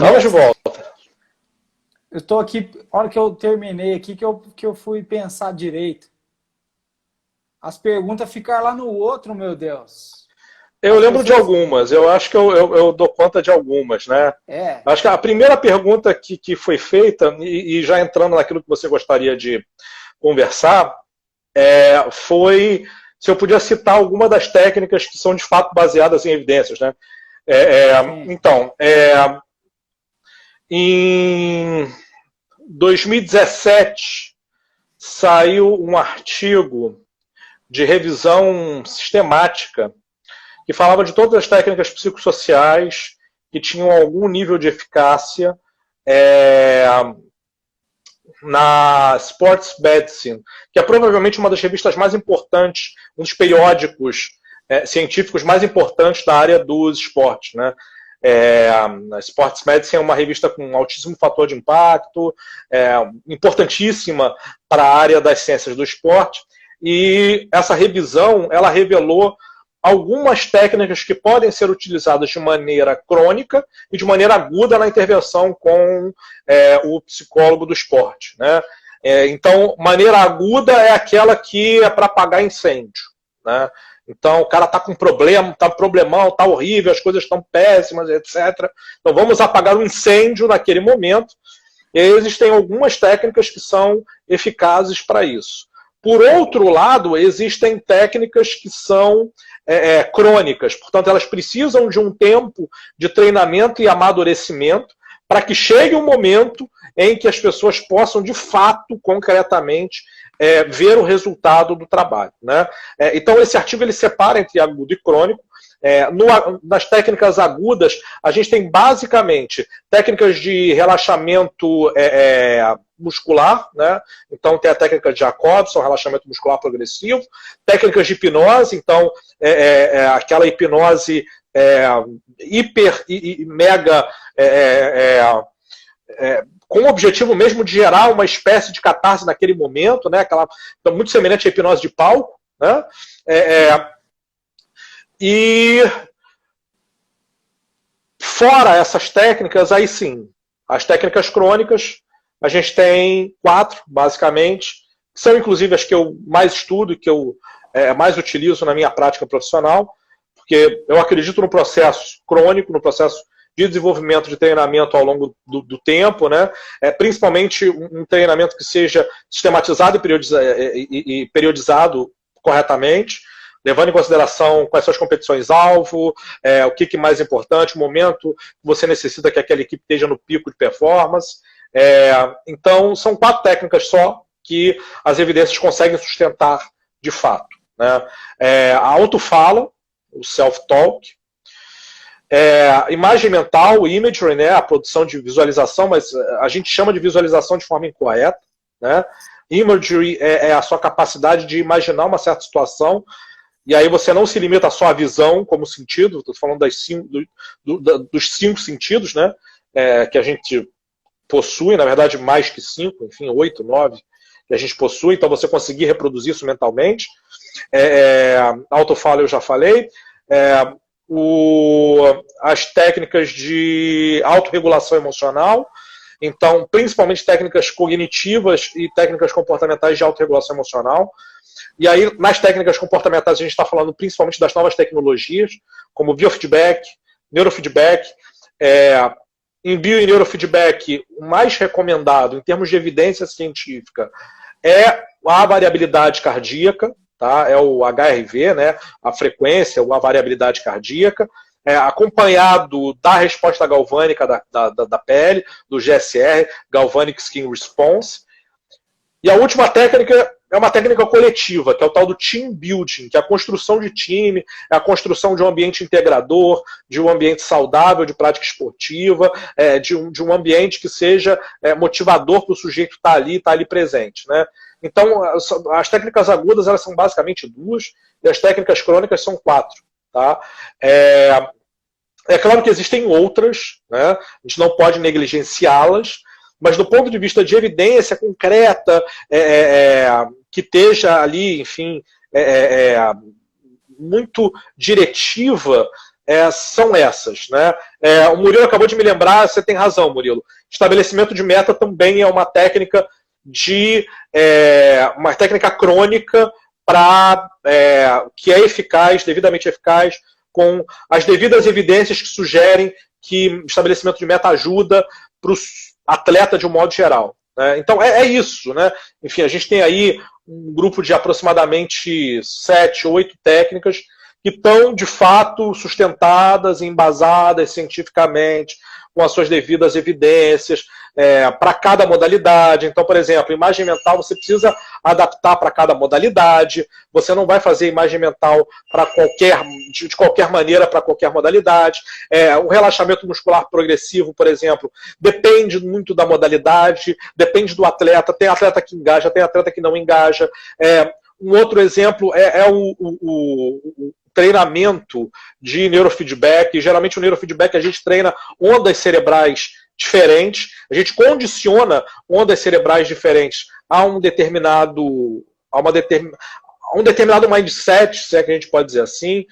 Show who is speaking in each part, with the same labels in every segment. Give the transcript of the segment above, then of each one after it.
Speaker 1: Estamos de volta.
Speaker 2: Eu estou aqui, a hora que eu terminei aqui, que eu fui pensar direito. As perguntas ficaram lá no outro, meu Deus.
Speaker 1: Eu
Speaker 2: As
Speaker 1: lembro de
Speaker 2: pessoas.
Speaker 1: algumas, eu acho que eu dou conta de algumas, né?
Speaker 2: É,
Speaker 1: Acho que a primeira pergunta que foi feita, e já entrando naquilo que você gostaria de conversar, foi se eu podia citar alguma das técnicas que são de fato baseadas em evidências, né?
Speaker 2: sim.
Speaker 1: Então, em 2017 saiu um artigo de revisão sistemática que falava de todas as técnicas psicossociais que tinham algum nível de eficácia na Sports Medicine, que é provavelmente uma das revistas mais importantes, um dos periódicos científicos mais importantes da área dos esportes, né? A Sports Medicine é uma revista com altíssimo fator de impacto, importantíssima para a área das ciências do esporte, e essa revisão ela revelou algumas técnicas que podem ser utilizadas de maneira crônica e de maneira aguda na intervenção com o psicólogo do esporte, né? Então, maneira aguda é aquela que é para apagar incêndio, né? Então, o cara está com problema, está problemão, está horrível, as coisas estão péssimas, etc. Então, vamos apagar o incêndio naquele momento. E aí existem algumas técnicas que são eficazes para isso. Por outro lado, existem técnicas que são crônicas, portanto, elas precisam de um tempo de treinamento e amadurecimento para que chegue um momento em que as pessoas possam, de fato, concretamente, ver o resultado do trabalho, né? Então, esse artigo ele separa entre agudo e crônico. Nas técnicas agudas, a gente tem basicamente técnicas de relaxamento muscular, né? Então tem a técnica de Jacobson, relaxamento muscular progressivo, técnicas de hipnose, então aquela hipnose hiper e mega com o objetivo mesmo de gerar uma espécie de catarse naquele momento, né? Então, muito semelhante à hipnose de palco, né? E fora essas técnicas, aí sim, as técnicas crônicas, a gente tem 4, basicamente, que são inclusive as que eu mais estudo e que eu mais utilizo na minha prática profissional, porque eu acredito no processo crônico, no processo de desenvolvimento de treinamento ao longo do tempo, né? Principalmente um treinamento que seja sistematizado e periodizado corretamente, levando em consideração quais são as competições-alvo, o que é mais importante, o momento que você necessita que aquela equipe esteja no pico de performance. Então, são 4 técnicas só que as evidências conseguem sustentar de fato, né? A autofala, o self-talk, imagem mental, imagery, né? A produção de visualização, mas a gente chama de visualização de forma incorreta, né? Imagery é a sua capacidade de imaginar uma certa situação. E aí você não se limita só à visão como sentido, estou falando dos 5 sentidos, né, que a gente possui, na verdade mais que 5, enfim, 8, 9 que a gente possui, então você conseguir reproduzir isso mentalmente. Autofala eu já falei. As técnicas de autorregulação emocional, então principalmente técnicas cognitivas e técnicas comportamentais de autorregulação emocional. E aí, nas técnicas comportamentais, a gente está falando principalmente das novas tecnologias, como biofeedback, neurofeedback. Em bio e neurofeedback, o mais recomendado, em termos de evidência científica, é a variabilidade cardíaca, tá? É o HRV, né? A frequência, a variabilidade cardíaca, acompanhado da resposta galvânica da pele, do GSR, Galvanic Skin Response. E a última técnica é uma técnica coletiva, que é o tal do team building, que é a construção de time, é a construção de um ambiente integrador, de um ambiente saudável, de prática esportiva, de um ambiente que seja motivador para o sujeito estar ali presente, né? Então, as técnicas agudas elas são basicamente 2, e as técnicas crônicas são 4. Tá? É claro que existem outras, né? A gente não pode negligenciá-las, mas do ponto de vista de evidência concreta, que esteja ali, enfim, muito diretiva, são essas, né? O Murilo acabou de me lembrar, você tem razão, Murilo. Estabelecimento de meta também é uma técnica uma técnica crônica que é eficaz, devidamente eficaz, com as devidas evidências que sugerem que estabelecimento de meta ajuda para o atleta de um modo geral. Né? Então é isso, né? Enfim, a gente tem aí um grupo de aproximadamente 7, 8 técnicas que estão, de fato, sustentadas, embasadas cientificamente, com as suas devidas evidências, para cada modalidade. Então, por exemplo, imagem mental você precisa adaptar para cada modalidade, você não vai fazer imagem mental de qualquer maneira para qualquer modalidade. O relaxamento muscular progressivo, por exemplo, depende muito da modalidade, depende do atleta, tem atleta que engaja, tem atleta que não engaja. Um outro exemplo é o treinamento de neurofeedback. Geralmente o neurofeedback a gente treina ondas cerebrais diferentes, a gente condiciona ondas cerebrais diferentes a um determinado mindset, se é que a gente pode dizer assim.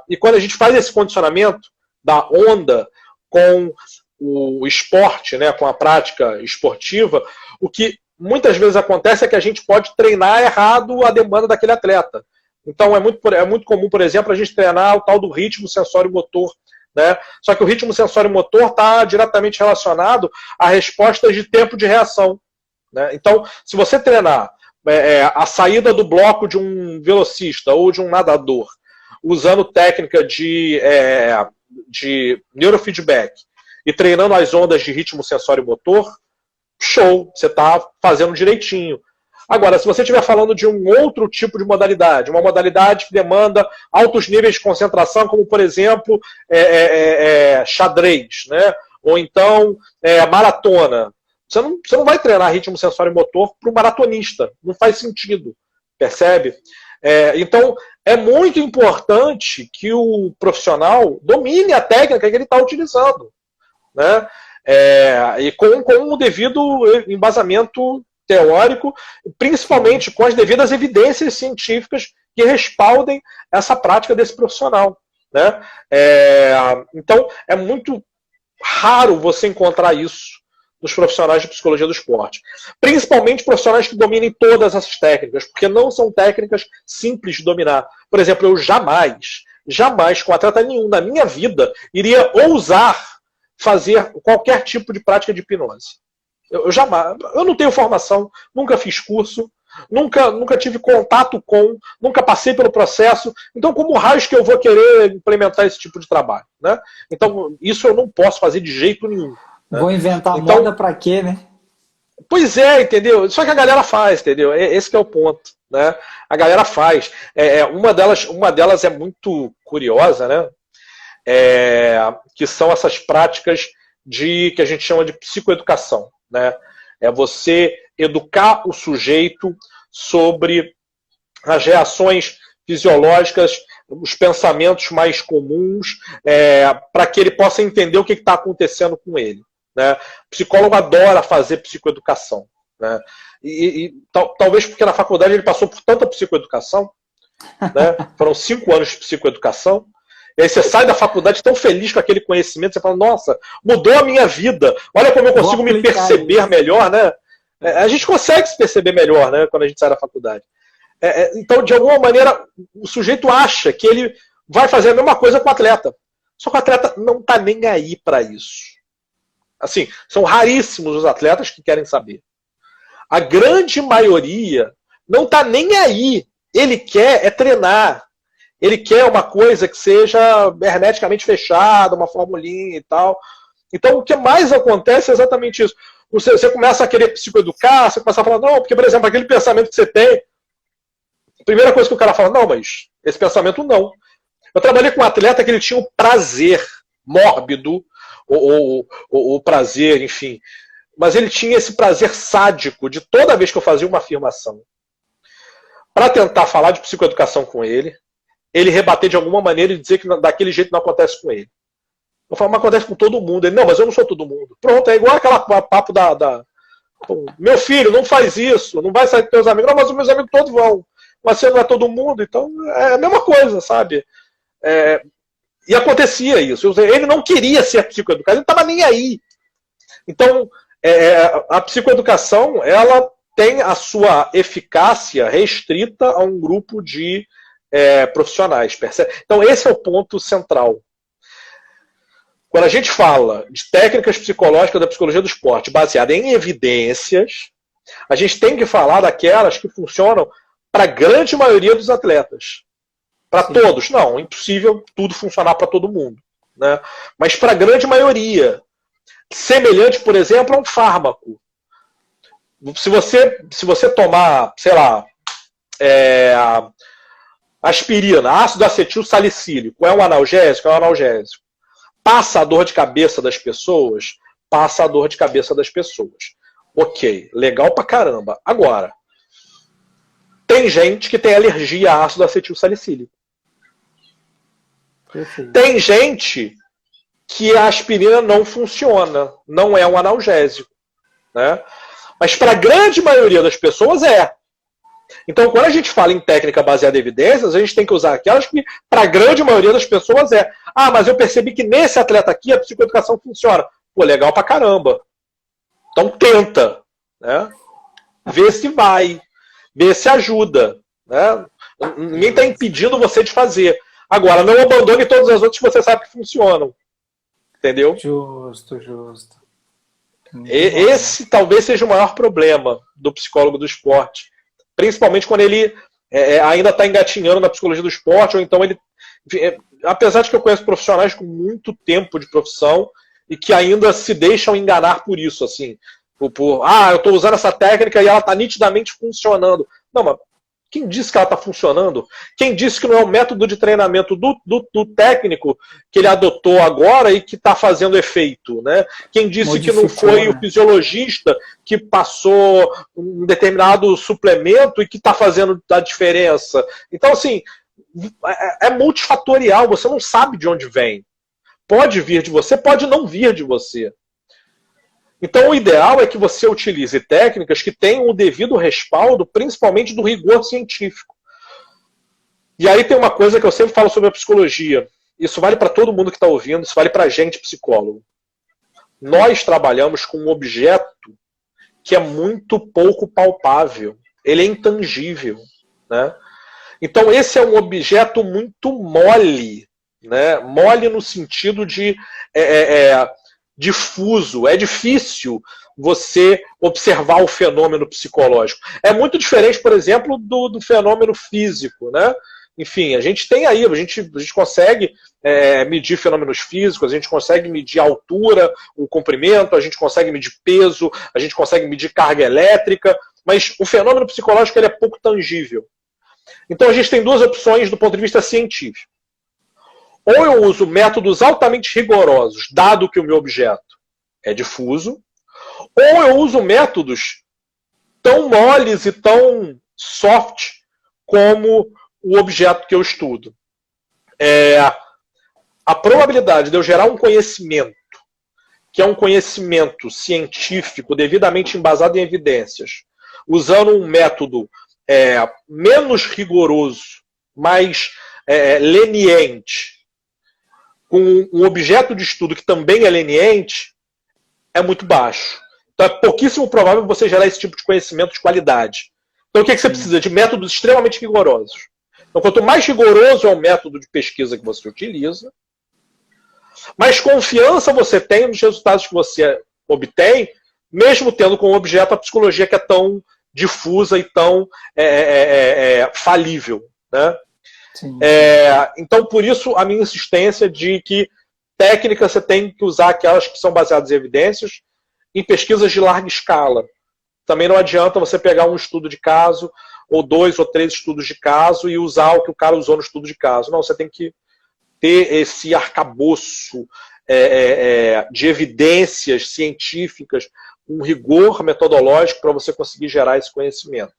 Speaker 1: E quando a gente faz esse condicionamento da onda com o esporte, né, com a prática esportiva, o que muitas vezes acontece é que a gente pode treinar errado a demanda daquele atleta. Então é muito comum, por exemplo, a gente treinar o tal do ritmo sensório-motor. Né? Só que o ritmo sensório-motor está diretamente relacionado a respostas de tempo de reação. Né? Então, se você treinar a saída do bloco de um velocista ou de um nadador usando técnica de neurofeedback e treinando as ondas de ritmo sensório-motor, show, você está fazendo direitinho. Agora, se você estiver falando de um outro tipo de modalidade, uma modalidade que demanda altos níveis de concentração, como, por exemplo, xadrez, né? Ou então maratona, você não vai treinar ritmo sensório-motor para o maratonista, não faz sentido, percebe? Então, é muito importante que o profissional domine a técnica que ele está utilizando, né? E com o devido embasamento teórico, principalmente com as devidas evidências científicas que respaldem essa prática desse profissional. Né? Então, é muito raro você encontrar isso nos profissionais de psicologia do esporte. Principalmente profissionais que dominem todas essas técnicas, porque não são técnicas simples de dominar. Por exemplo, eu jamais, com atleta nenhum na minha vida, iria ousar fazer qualquer tipo de prática de hipnose. Eu não tenho formação, nunca fiz curso, nunca tive contato nunca passei pelo processo. Então, como raios que eu vou querer implementar esse tipo de trabalho? Né? Então, isso eu não posso fazer de jeito nenhum. Né?
Speaker 2: Vou inventar moda pra quê, né?
Speaker 1: Pois é, entendeu? Só que a galera faz, entendeu? Esse que é o ponto. Né? A galera faz. Uma delas é muito curiosa, né? Que são essas práticas que a gente chama de psicoeducação. Né? É você educar o sujeito sobre as reações fisiológicas, os pensamentos mais comuns, para que ele possa entender o que está acontecendo com ele. Né? O psicólogo adora fazer psicoeducação. Né? Talvez porque na faculdade ele passou por tanta psicoeducação, né? Foram 5 anos de psicoeducação. E aí você sai da faculdade tão feliz com aquele conhecimento, você fala, nossa, mudou a minha vida, olha como eu consigo me perceber melhor, né? A gente consegue se perceber melhor, né, quando a gente sai da faculdade. Então, de alguma maneira, o sujeito acha que ele vai fazer a mesma coisa com o atleta. Só que o atleta não está nem aí para isso. Assim, são raríssimos os atletas que querem saber. A grande maioria não está nem aí. Ele quer treinar. Ele quer uma coisa que seja hermeticamente fechada, uma formulinha e tal. Então, o que mais acontece é exatamente isso. Você começa a querer psicoeducar, você começa a falar, não, porque, por exemplo, aquele pensamento que você tem, a primeira coisa que o cara fala, não, mas esse pensamento não. Eu trabalhei com um atleta que ele tinha o prazer mórbido, ou prazer, enfim, mas ele tinha esse prazer sádico de toda vez que eu fazia uma afirmação, para tentar falar de psicoeducação com ele rebater de alguma maneira e dizer que daquele jeito não acontece com ele. Eu falo, mas acontece com todo mundo. Ele, não, mas eu não sou todo mundo. Pronto, é igual aquela papo meu filho, não faz isso, não vai sair com teus amigos. Não, mas os meus amigos todos vão. Mas você não é todo mundo, então é a mesma coisa, sabe? E acontecia isso. Ele não queria ser psicoeducador, ele não estava nem aí. Então, a psicoeducação, ela tem a sua eficácia restrita a um grupo de profissionais, percebe? Então, esse é o ponto central. Quando a gente fala de técnicas psicológicas da psicologia do esporte baseada em evidências, a gente tem que falar daquelas que funcionam para a grande maioria dos atletas. Para todos. Não, é impossível tudo funcionar para todo mundo. Né? Mas para a grande maioria. Semelhante, por exemplo, a um fármaco. Se você tomar, sei lá, aspirina, ácido acetil salicílico, é um analgésico? É um analgésico. Passa a dor de cabeça das pessoas? Passa a dor de cabeça das pessoas. Ok, legal pra caramba. Agora, tem gente que tem alergia a ácido acetil salicílico.
Speaker 2: Perfeito.
Speaker 1: Tem gente que a aspirina não funciona, não é um analgésico. Né? Mas para a grande maioria das pessoas é. Então, quando a gente fala em técnica baseada em evidências, a gente tem que usar aquelas que, para a grande maioria das pessoas, é. Ah, mas eu percebi que nesse atleta aqui a psicoeducação funciona. Pô, legal pra caramba. Então, tenta. Né? Vê se vai. Vê se ajuda. Né? Ninguém está impedindo você de fazer. Agora, não abandone todas as outras que você sabe que funcionam. Entendeu?
Speaker 2: Justo.
Speaker 1: Esse talvez seja o maior problema do psicólogo do esporte. Principalmente quando ele ainda está engatinhando na psicologia do esporte, ou então ele. Apesar de que eu conheço profissionais com muito tempo de profissão e que ainda se deixam enganar por isso, assim. Eu estou usando essa técnica e ela está nitidamente funcionando. Não, mas quem disse que ela está funcionando? Quem disse que não é o método de treinamento do técnico que ele adotou agora e que está fazendo efeito? Né? Quem disse que não foi o fisiologista que passou um determinado suplemento e que está fazendo a diferença? Então, assim, é multifatorial, você não sabe de onde vem. Pode vir de você, pode não vir de você. Então, o ideal é que você utilize técnicas que tenham o devido respaldo, principalmente do rigor científico. E aí tem uma coisa que eu sempre falo sobre a psicologia. Isso vale para todo mundo que está ouvindo, isso vale para a gente, psicólogo. Nós trabalhamos com um objeto que é muito pouco palpável. Ele é intangível. Né? Então, esse é um objeto muito mole. Né? Mole no sentido de... difuso, é difícil você observar o fenômeno psicológico. É muito diferente, por exemplo, do fenômeno físico, né? Enfim, a gente tem aí, a gente consegue medir fenômenos físicos, a gente consegue medir a altura, o comprimento, a gente consegue medir peso, a gente consegue medir carga elétrica, mas o fenômeno psicológico ele é pouco tangível. Então a gente tem duas opções do ponto de vista científico. Ou eu uso métodos altamente rigorosos, dado que o meu objeto é difuso, ou eu uso métodos tão moles e tão soft como o objeto que eu estudo. A probabilidade de eu gerar um conhecimento, que é um conhecimento científico devidamente embasado em evidências, usando um método menos rigoroso, mais leniente, com um objeto de estudo que também é leniente, é muito baixo. Então é pouquíssimo provável você gerar esse tipo de conhecimento de qualidade. Então o que você precisa? De métodos extremamente rigorosos. Então quanto mais rigoroso é o método de pesquisa que você utiliza, mais confiança você tem nos resultados que você obtém, mesmo tendo como objeto a psicologia que é tão difusa e tão falível. Né? Então, por isso, a minha insistência de que técnica você tem que usar aquelas que são baseadas em evidências em pesquisas de larga escala. Também não adianta você pegar um estudo de caso, ou 2 ou 3 estudos de caso e usar o que o cara usou no estudo de caso. Não, você tem que ter esse arcabouço de evidências científicas, um rigor metodológico para você conseguir gerar esse conhecimento.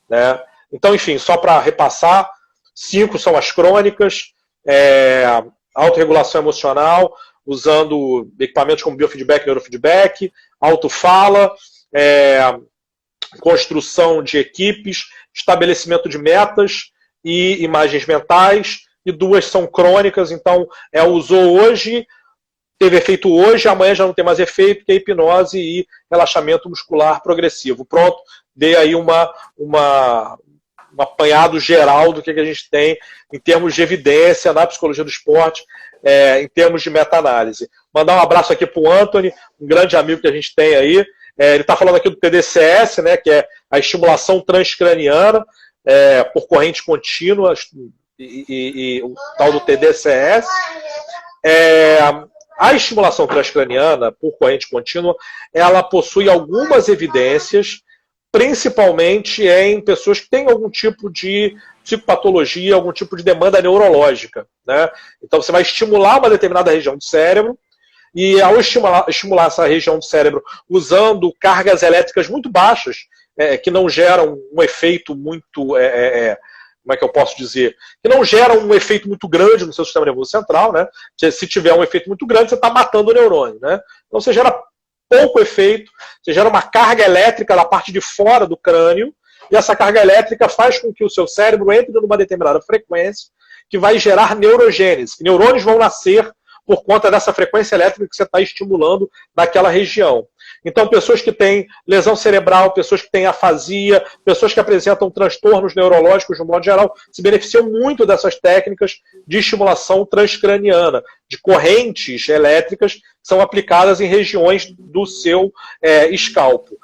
Speaker 1: Né? Então, enfim, só para repassar, 5 são as crônicas, autorregulação emocional, usando equipamentos como biofeedback e neurofeedback, autofala, construção de equipes, estabelecimento de metas e imagens mentais, e 2 são crônicas, então usou hoje, teve efeito hoje, amanhã já não tem mais efeito, que é hipnose e relaxamento muscular progressivo. Pronto, dei aí um apanhado geral do que a gente tem em termos de evidência na psicologia do esporte, em termos de meta-análise. Mandar um abraço aqui para o Anthony, um grande amigo que a gente tem aí. Ele está falando aqui do TDCS, né, que é a estimulação transcraniana por corrente contínua, e o tal do TDCS. A estimulação transcraniana por corrente contínua, ela possui algumas evidências, principalmente em pessoas que têm algum tipo de psicopatologia, algum tipo de demanda neurológica, né? Então você vai estimular uma determinada região do cérebro, e ao estimular essa região do cérebro usando cargas elétricas muito baixas, que não geram um efeito muito... como é que eu posso dizer? Que não geram um efeito muito grande no seu sistema nervoso central, né? Se tiver um efeito muito grande, você está matando o neurônio, né? Então você gera pouco efeito, você gera uma carga elétrica na parte de fora do crânio, e essa carga elétrica faz com que o seu cérebro entre numa determinada frequência que vai gerar neurogênese. Neurônios vão nascer por conta dessa frequência elétrica que você está estimulando naquela região. Então, pessoas que têm lesão cerebral, pessoas que têm afasia, pessoas que apresentam transtornos neurológicos, de modo geral, se beneficiam muito dessas técnicas de estimulação transcraniana, de correntes elétricas que são aplicadas em regiões do seu escalpo.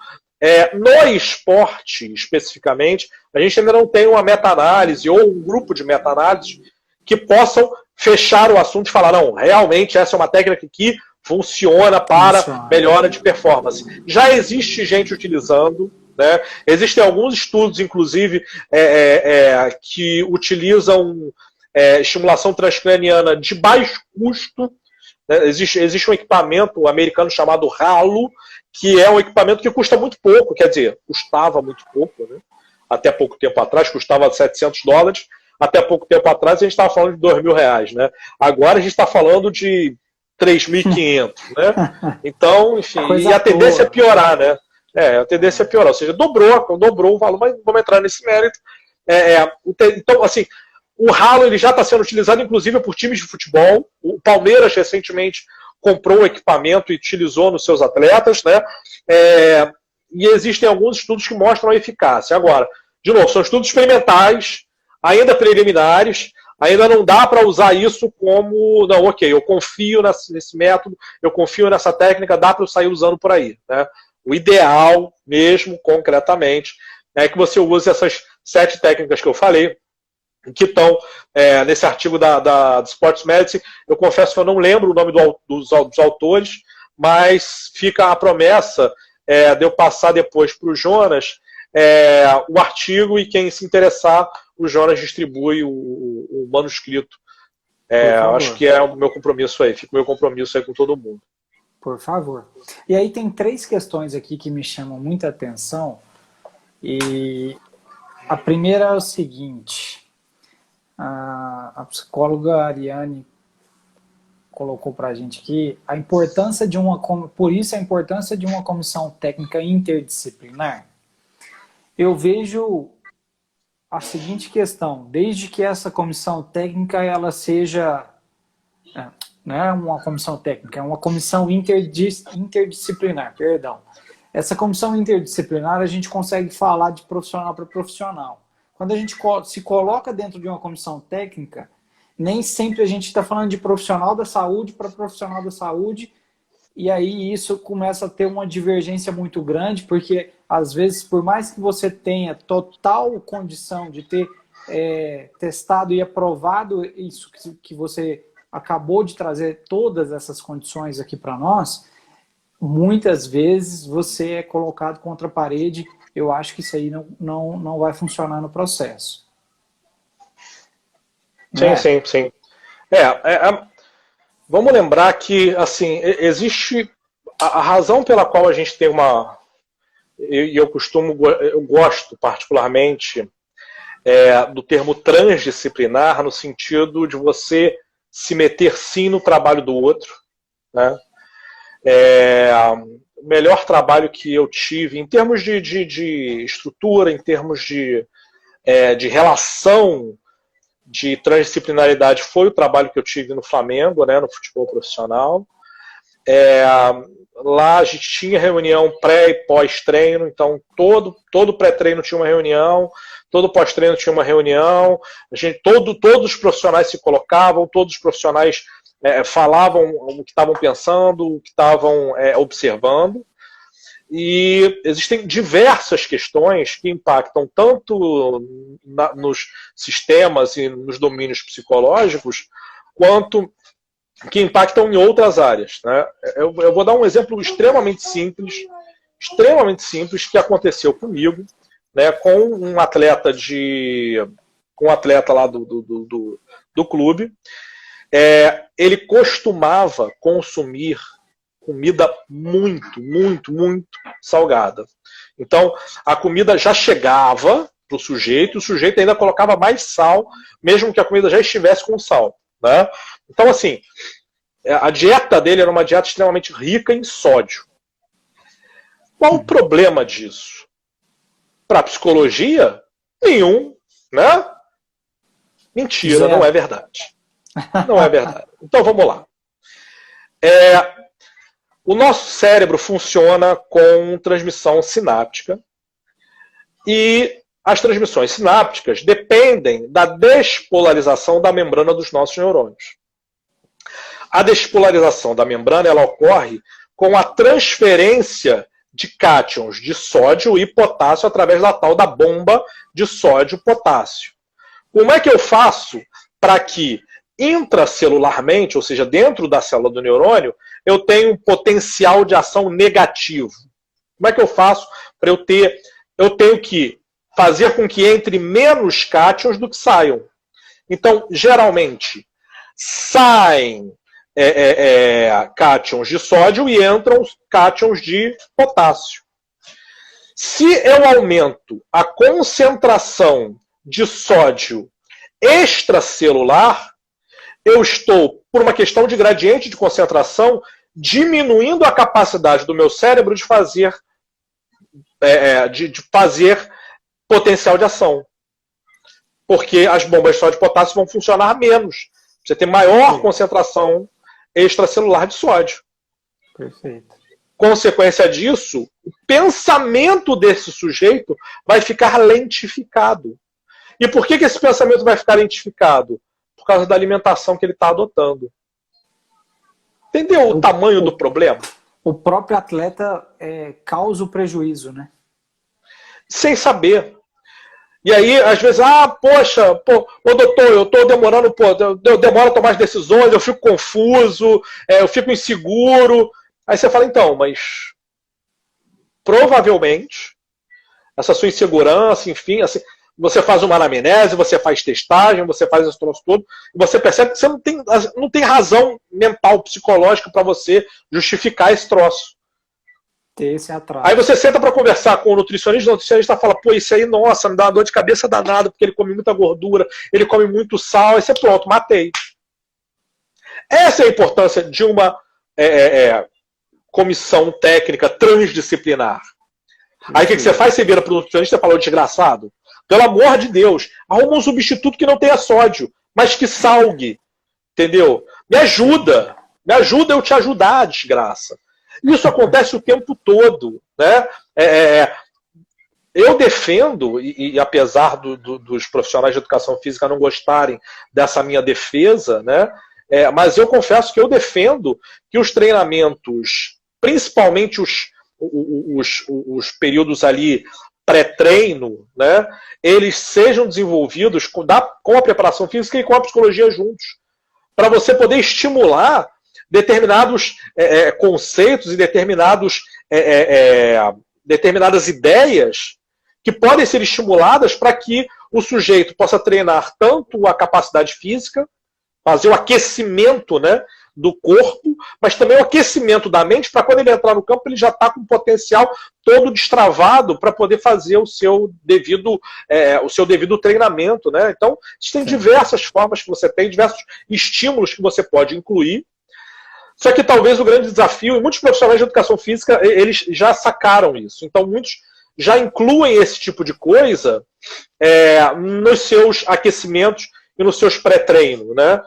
Speaker 1: No esporte, especificamente, a gente ainda não tem uma meta-análise ou um grupo de meta-análises que possam fechar o assunto e falar, não, realmente essa é uma técnica que funciona para melhora de performance. Já existe gente utilizando, né? Existem alguns estudos, inclusive, que utilizam estimulação transcraniana de baixo custo. Né? Existe um equipamento americano chamado Halo, que é um equipamento que custa muito pouco, quer dizer, custava muito pouco, né? Até pouco tempo atrás, custava $700, até pouco tempo atrás a gente estava falando de R$2.000, né? Agora a gente está falando de 3.500, né? Então, enfim, e a tendência é piorar, né? A tendência é piorar, ou seja, dobrou o valor, mas não vamos entrar nesse mérito. Então, assim, o Halo ele já está sendo utilizado, inclusive, por times de futebol. O Palmeiras, recentemente, comprou o equipamento e utilizou nos seus atletas, né? E existem alguns estudos que mostram a eficácia. Agora, de novo, são estudos experimentais, ainda preliminares, ainda não dá para usar isso como, não, ok, eu confio nesse método, eu confio nessa técnica, dá para eu sair usando por aí. Né? O ideal, mesmo, concretamente, é que você use essas 7 técnicas que eu falei, que estão nesse artigo da Sports Medicine. Eu confesso que eu não lembro o nome dos autores, mas fica a promessa de eu passar depois para o Jonas o artigo, e quem se interessar, o Jonas distribui o manuscrito. Acho que é o meu compromisso aí, fica o meu compromisso aí com todo mundo.
Speaker 2: Por favor. E aí tem 3 questões aqui que me chamam muita atenção, e a primeira é o seguinte, a psicóloga Ariane colocou para a gente aqui a importância de por isso a importância de uma comissão técnica interdisciplinar. Eu vejo a seguinte questão, desde que essa comissão técnica ela seja, não é uma comissão técnica, é uma comissão interdisciplinar, perdão. Essa comissão interdisciplinar a gente consegue falar de profissional para profissional. Quando a gente se coloca dentro de uma comissão técnica, nem sempre a gente está falando de profissional da saúde para profissional da saúde, e aí isso começa a ter uma divergência muito grande, porque às vezes, por mais que você tenha total condição de ter testado e aprovado isso que você acabou de trazer, todas essas condições aqui para nós, muitas vezes você é colocado contra a parede. Eu acho que isso aí não vai funcionar no processo.
Speaker 1: Sim. Vamos lembrar que, assim, existe a razão pela qual a gente tem eu gosto particularmente do termo transdisciplinar, no sentido de você se meter sim no trabalho do outro, né? O melhor trabalho que eu tive em termos de estrutura, em termos de relação de transdisciplinaridade foi o trabalho que eu tive no Flamengo, né, no futebol profissional. Lá a gente tinha reunião pré e pós-treino, então todo pré-treino tinha uma reunião, todo pós-treino tinha uma reunião, todos os profissionais se colocavam, todos os profissionais falavam o que estavam pensando, o que estavam observando. E existem diversas questões que impactam tanto nos sistemas e nos domínios psicológicos, quanto que impactam em outras áreas, né? Eu vou dar um exemplo extremamente simples que aconteceu comigo, né, com um atleta lá do clube. Ele costumava consumir comida muito, muito, muito salgada. Então, a comida já chegava para o sujeito ainda colocava mais sal, mesmo que a comida já estivesse com sal, né? Então, assim, a dieta dele era uma dieta extremamente rica em sódio. Qual o problema disso? Para a psicologia, nenhum, né? Mentira, não é verdade. Não é verdade. Então, vamos lá. O nosso cérebro funciona com transmissão sináptica e as transmissões sinápticas dependem da despolarização da membrana dos nossos neurônios. A despolarização da membrana ela ocorre com a transferência de cátions de sódio e potássio através da tal da bomba de sódio-potássio. Como é que eu faço para que intracelularmente, ou seja, dentro da célula do neurônio, eu tenho um potencial de ação negativo? Como é que eu faço para eu tenho que fazer com que entre menos cátions do que saiam. Então, geralmente, saem cátions de sódio e entram cátions de potássio. Se eu aumento a concentração de sódio extracelular, eu estou, por uma questão de gradiente de concentração, diminuindo a capacidade do meu cérebro de fazer potencial de ação. Porque as bombas de sódio e potássio vão funcionar menos. Você tem maior concentração extracelular de sódio.
Speaker 2: Perfeito.
Speaker 1: Consequência disso, o pensamento desse sujeito vai ficar lentificado. E por que esse pensamento vai ficar lentificado? Por causa da alimentação que ele está adotando. Entendeu o tamanho do problema?
Speaker 2: O próprio atleta causa o prejuízo, né? Sem
Speaker 1: saber. E aí, às vezes, ô doutor, eu estou demorando, eu demoro a tomar as decisões, eu fico confuso, eu fico inseguro. Aí você fala, então, mas provavelmente essa sua insegurança, enfim, assim, você faz uma anamnese, você faz testagem, você faz esse troço todo, e você percebe que você não tem razão mental, psicológica para você justificar esse troço.
Speaker 2: Esse atraso.
Speaker 1: Aí você senta para conversar com o nutricionista fala, pô, isso aí, nossa, me dá uma dor de cabeça danada, porque ele come muita gordura, ele come muito sal, aí você, pronto, matei. Essa é a importância de uma comissão técnica transdisciplinar. Aí o que você faz? Você vira para o nutricionista e fala, desgraçado, pelo amor de Deus, arruma um substituto que não tenha sódio, mas que salgue. Entendeu? Me ajuda eu te ajudar, desgraça. Isso acontece o tempo todo, né? Eu defendo, e apesar dos profissionais de educação física não gostarem dessa minha defesa, né? Mas eu confesso que eu defendo que os treinamentos, principalmente os períodos ali pré-treino, né? Eles sejam desenvolvidos com a preparação física e com a psicologia juntos, para você poder estimular determinados conceitos e determinadas ideias que podem ser estimuladas para que o sujeito possa treinar tanto a capacidade física, fazer o aquecimento, né, do corpo, mas também o aquecimento da mente, para quando ele entrar no campo ele já está com o potencial todo destravado para poder fazer o seu devido treinamento, né? Então, existem diversas formas que você tem, diversos estímulos que você pode incluir. Só que talvez o grande desafio, e muitos profissionais de educação física, eles já sacaram isso. Então, muitos já incluem esse tipo de coisa nos seus aquecimentos e nos seus pré-treinos, né?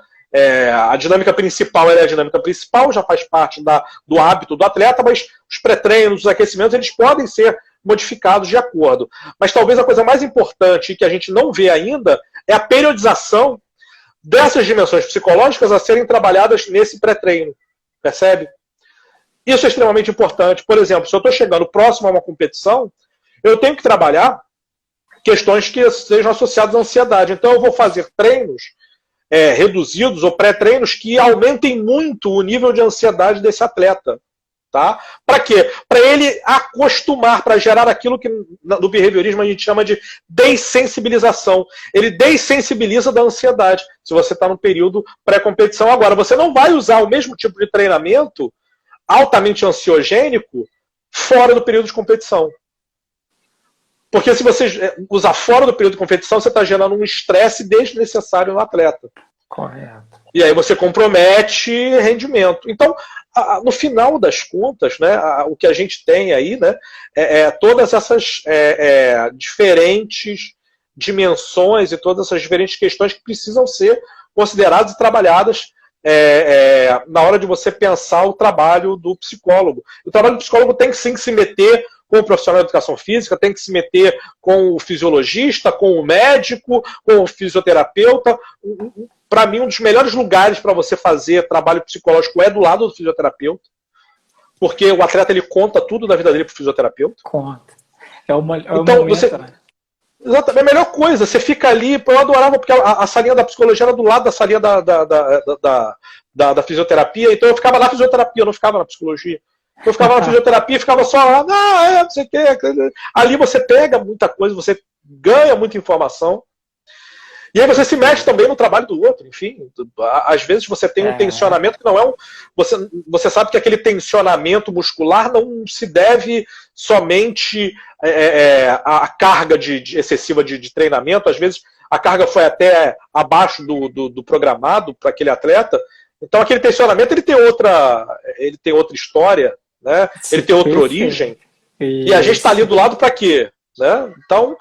Speaker 1: A dinâmica principal é a dinâmica principal, já faz parte do hábito do atleta, mas os pré-treinos, os aquecimentos, eles podem ser modificados de acordo. Mas talvez a coisa mais importante que a gente não vê ainda é a periodização dessas dimensões psicológicas a serem trabalhadas nesse pré-treino, percebe? Isso é extremamente importante. Por exemplo, se eu estou chegando próximo a uma competição, eu tenho que trabalhar questões que sejam associadas à ansiedade. Então eu vou fazer treinos reduzidos ou pré-treinos que aumentem muito o nível de ansiedade desse atleta. Tá? Para quê? Para ele acostumar, para gerar aquilo que no behaviorismo a gente chama de dessensibilização. Ele dessensibiliza da ansiedade, se você está no período pré-competição. Agora, você não vai usar o mesmo tipo de treinamento altamente ansiogênico fora do período de competição. Porque se você usar fora do período de competição, você está gerando um estresse desnecessário no atleta.
Speaker 2: Correto.
Speaker 1: E aí você compromete rendimento. Então, no final das contas, né, o que a gente tem aí, né, todas essas diferentes dimensões e todas essas diferentes questões que precisam ser consideradas e trabalhadas na hora de você pensar o trabalho do psicólogo. O trabalho do psicólogo tem que sim se meter com o profissional de educação física, tem que se meter com o fisiologista, com o médico, com o fisioterapeuta. Para mim, um dos melhores lugares para você fazer trabalho psicológico é do lado do fisioterapeuta, porque o atleta ele conta tudo da vida dele para o fisioterapeuta.
Speaker 2: Conta.
Speaker 1: Então, momento, né? Exatamente, é a melhor coisa, você fica ali, eu adorava, porque a salinha da psicologia era do lado da salinha da fisioterapia, então eu ficava na fisioterapia, eu não ficava na psicologia. Eu ficava na fisioterapia e ficava só lá, não sei o que. Ali você pega muita coisa, você ganha muita informação. E aí você se mexe também no trabalho do outro, enfim. Às vezes você tem um tensionamento que não é um... Você sabe que aquele tensionamento muscular não se deve somente à carga excessiva de treinamento. Às vezes a carga foi até abaixo do programado para aquele atleta. Então aquele tensionamento ele tem outra história, né? Ele tem outra origem. E a gente está ali do lado para quê? Né? Então,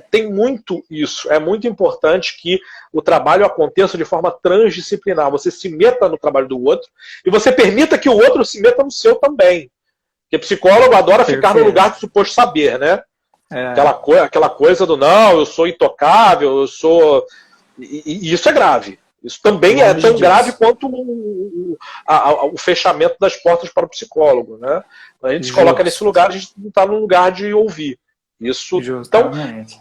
Speaker 1: tem muito isso. É muito importante que o trabalho aconteça de forma transdisciplinar. Você se meta no trabalho do outro e você permita que o outro se meta no seu também. Porque psicólogo adora ficar no lugar do suposto saber, né? Aquela coisa do não, eu sou intocável, eu sou... E isso é grave. Isso também é tão grave quanto o fechamento das portas para o psicólogo. Né? Quando a gente se coloca nesse lugar, a gente não está no lugar de ouvir. Isso. Então,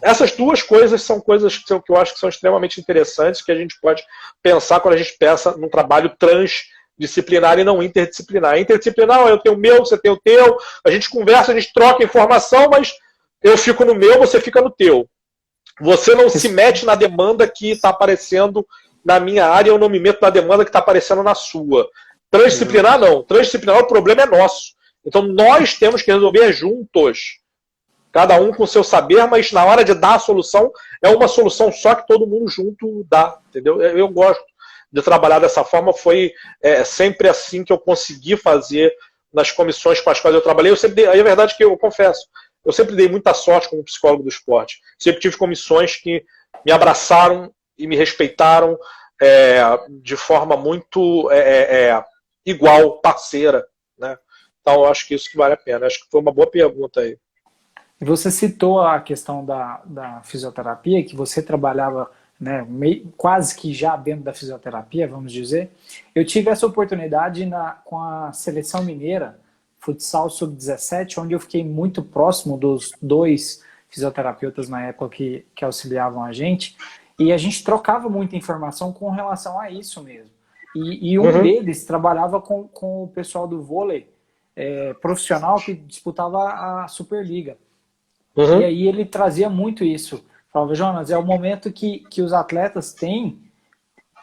Speaker 1: essas duas coisas são coisas que eu acho que são extremamente interessantes, que a gente pode pensar quando a gente pensa num trabalho transdisciplinar e não interdisciplinar. Interdisciplinar, eu tenho o meu, você tem o teu, a gente conversa, a gente troca informação, mas eu fico no meu, você fica no teu. Você não se mete na demanda que está aparecendo na minha área, eu não me meto na demanda que está aparecendo na sua. Transdisciplinar, não. Transdisciplinar, o problema é nosso. Então, nós temos que resolver juntos. Cada um com o seu saber, mas na hora de dar a solução, é uma solução só que todo mundo junto dá. Entendeu? Eu gosto de trabalhar dessa forma. Foi sempre assim que eu consegui fazer nas comissões com as quais eu trabalhei. Aí é verdade que eu confesso, eu sempre dei muita sorte como psicólogo do esporte. Sempre tive comissões que me abraçaram e me respeitaram de forma muito igual, parceira. Né? Então, eu acho que isso que vale a pena. Acho que foi uma boa pergunta aí.
Speaker 2: Você citou a questão da fisioterapia, que você trabalhava, né, quase que já dentro da fisioterapia, vamos dizer. Eu tive essa oportunidade com a Seleção Mineira, futsal sub-17, onde eu fiquei muito próximo dos 2 fisioterapeutas na época que auxiliavam a gente, e a gente trocava muita informação com relação a isso mesmo. E um deles trabalhava com o pessoal do vôlei profissional que disputava a Superliga. E aí ele trazia muito isso. Falava, Jonas, é o momento que os atletas têm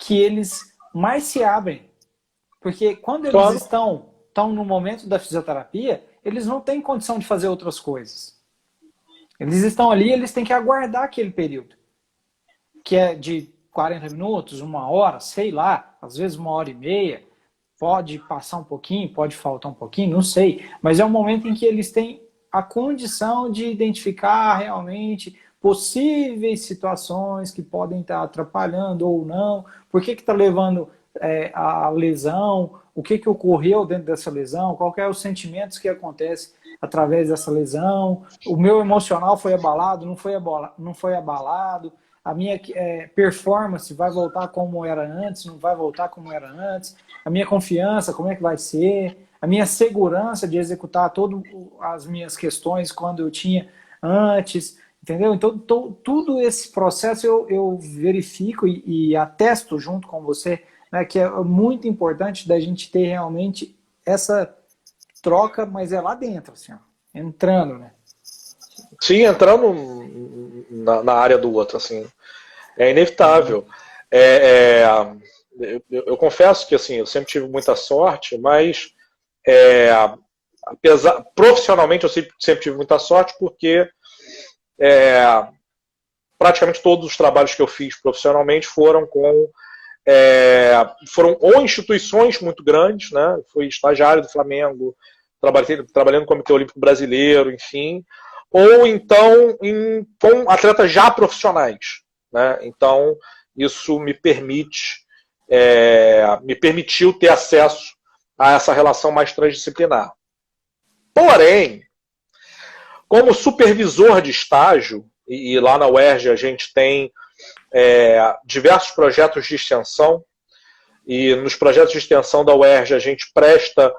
Speaker 2: que eles mais se abrem. Porque quando eles estão no momento da fisioterapia, eles não têm condição de fazer outras coisas. Eles estão ali, eles têm que aguardar aquele período. Que é de 40 minutos, 1 hora, sei lá, às vezes 1h30. Pode passar um pouquinho, pode faltar um pouquinho, não sei. Mas é um momento em que eles têm a condição de identificar realmente possíveis situações que podem estar atrapalhando ou não, por que está levando a lesão, o que ocorreu dentro dessa lesão, qual que é os sentimentos que acontecem através dessa lesão, o meu emocional foi abalado, não foi abalado, a minha performance vai voltar como era antes, não vai voltar como era antes, a minha confiança, como é que vai ser, a minha segurança de executar todas as minhas questões quando eu tinha antes, entendeu? Então, tudo esse processo eu verifico e atesto junto com você, né, que é muito importante da gente ter realmente essa troca, mas é lá dentro, assim, ó, entrando, né?
Speaker 1: Sim, entrando na área do outro, assim, é inevitável. Eu confesso que, assim, eu sempre tive muita sorte, mas profissionalmente eu sempre tive muita sorte porque praticamente todos os trabalhos que eu fiz profissionalmente foram ou instituições muito grandes, né? Fui estagiário do Flamengo, trabalhando no Comitê Olímpico Brasileiro, enfim, ou então com atletas já profissionais, né? Então isso me permitiu ter acesso a essa relação mais transdisciplinar. Porém, como supervisor de estágio, e lá na UERJ a gente tem diversos projetos de extensão, e nos projetos de extensão da UERJ a gente presta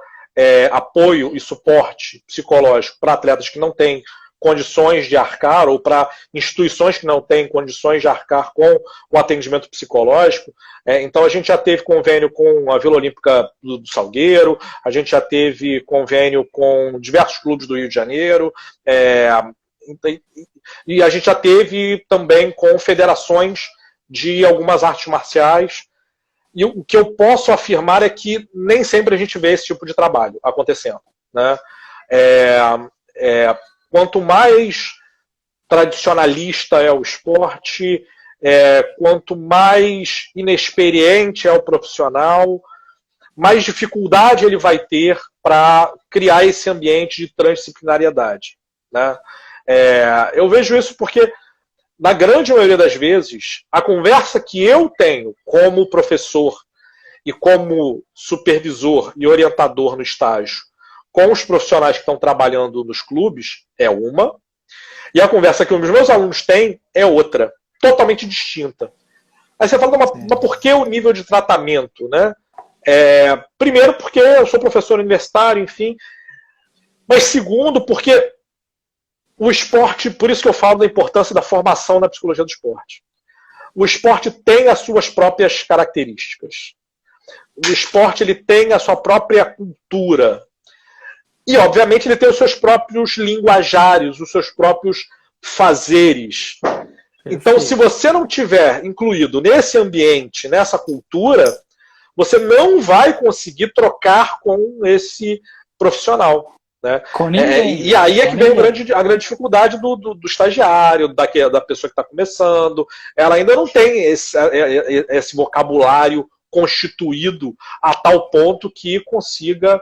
Speaker 1: apoio e suporte psicológico para atletas que não têm condições de arcar, ou para instituições que não têm condições de arcar com o atendimento psicológico. Então a gente já teve convênio com a Vila Olímpica do Salgueiro, a gente já teve convênio com diversos clubes do Rio de Janeiro, e a gente já teve também com federações de algumas artes marciais. E o que eu posso afirmar é que nem sempre a gente vê esse tipo de trabalho acontecendo, né? Quanto mais tradicionalista é o esporte, quanto mais inexperiente é o profissional, mais dificuldade ele vai ter para criar esse ambiente de transdisciplinariedade, né? Eu vejo isso porque, na grande maioria das vezes, a conversa que eu tenho como professor e como supervisor e orientador no estágio com os profissionais que estão trabalhando nos clubes é uma, e a conversa que os meus alunos têm é outra, totalmente distinta. Aí você fala, mas por que o nível de tratamento, né? Primeiro, porque eu sou professor universitário, enfim, mas segundo, porque o esporte, por isso que eu falo da importância da formação na psicologia do esporte. O esporte tem as suas próprias características. O esporte ele tem a sua própria cultura. E, obviamente, ele tem os seus próprios linguajários, os seus próprios fazeres. Então, se você não tiver incluído nesse ambiente, nessa cultura, você não vai conseguir trocar com esse profissional, né? E aí é que vem a grande dificuldade do estagiário, da pessoa que está começando. Ela ainda não tem esse vocabulário constituído a tal ponto que consiga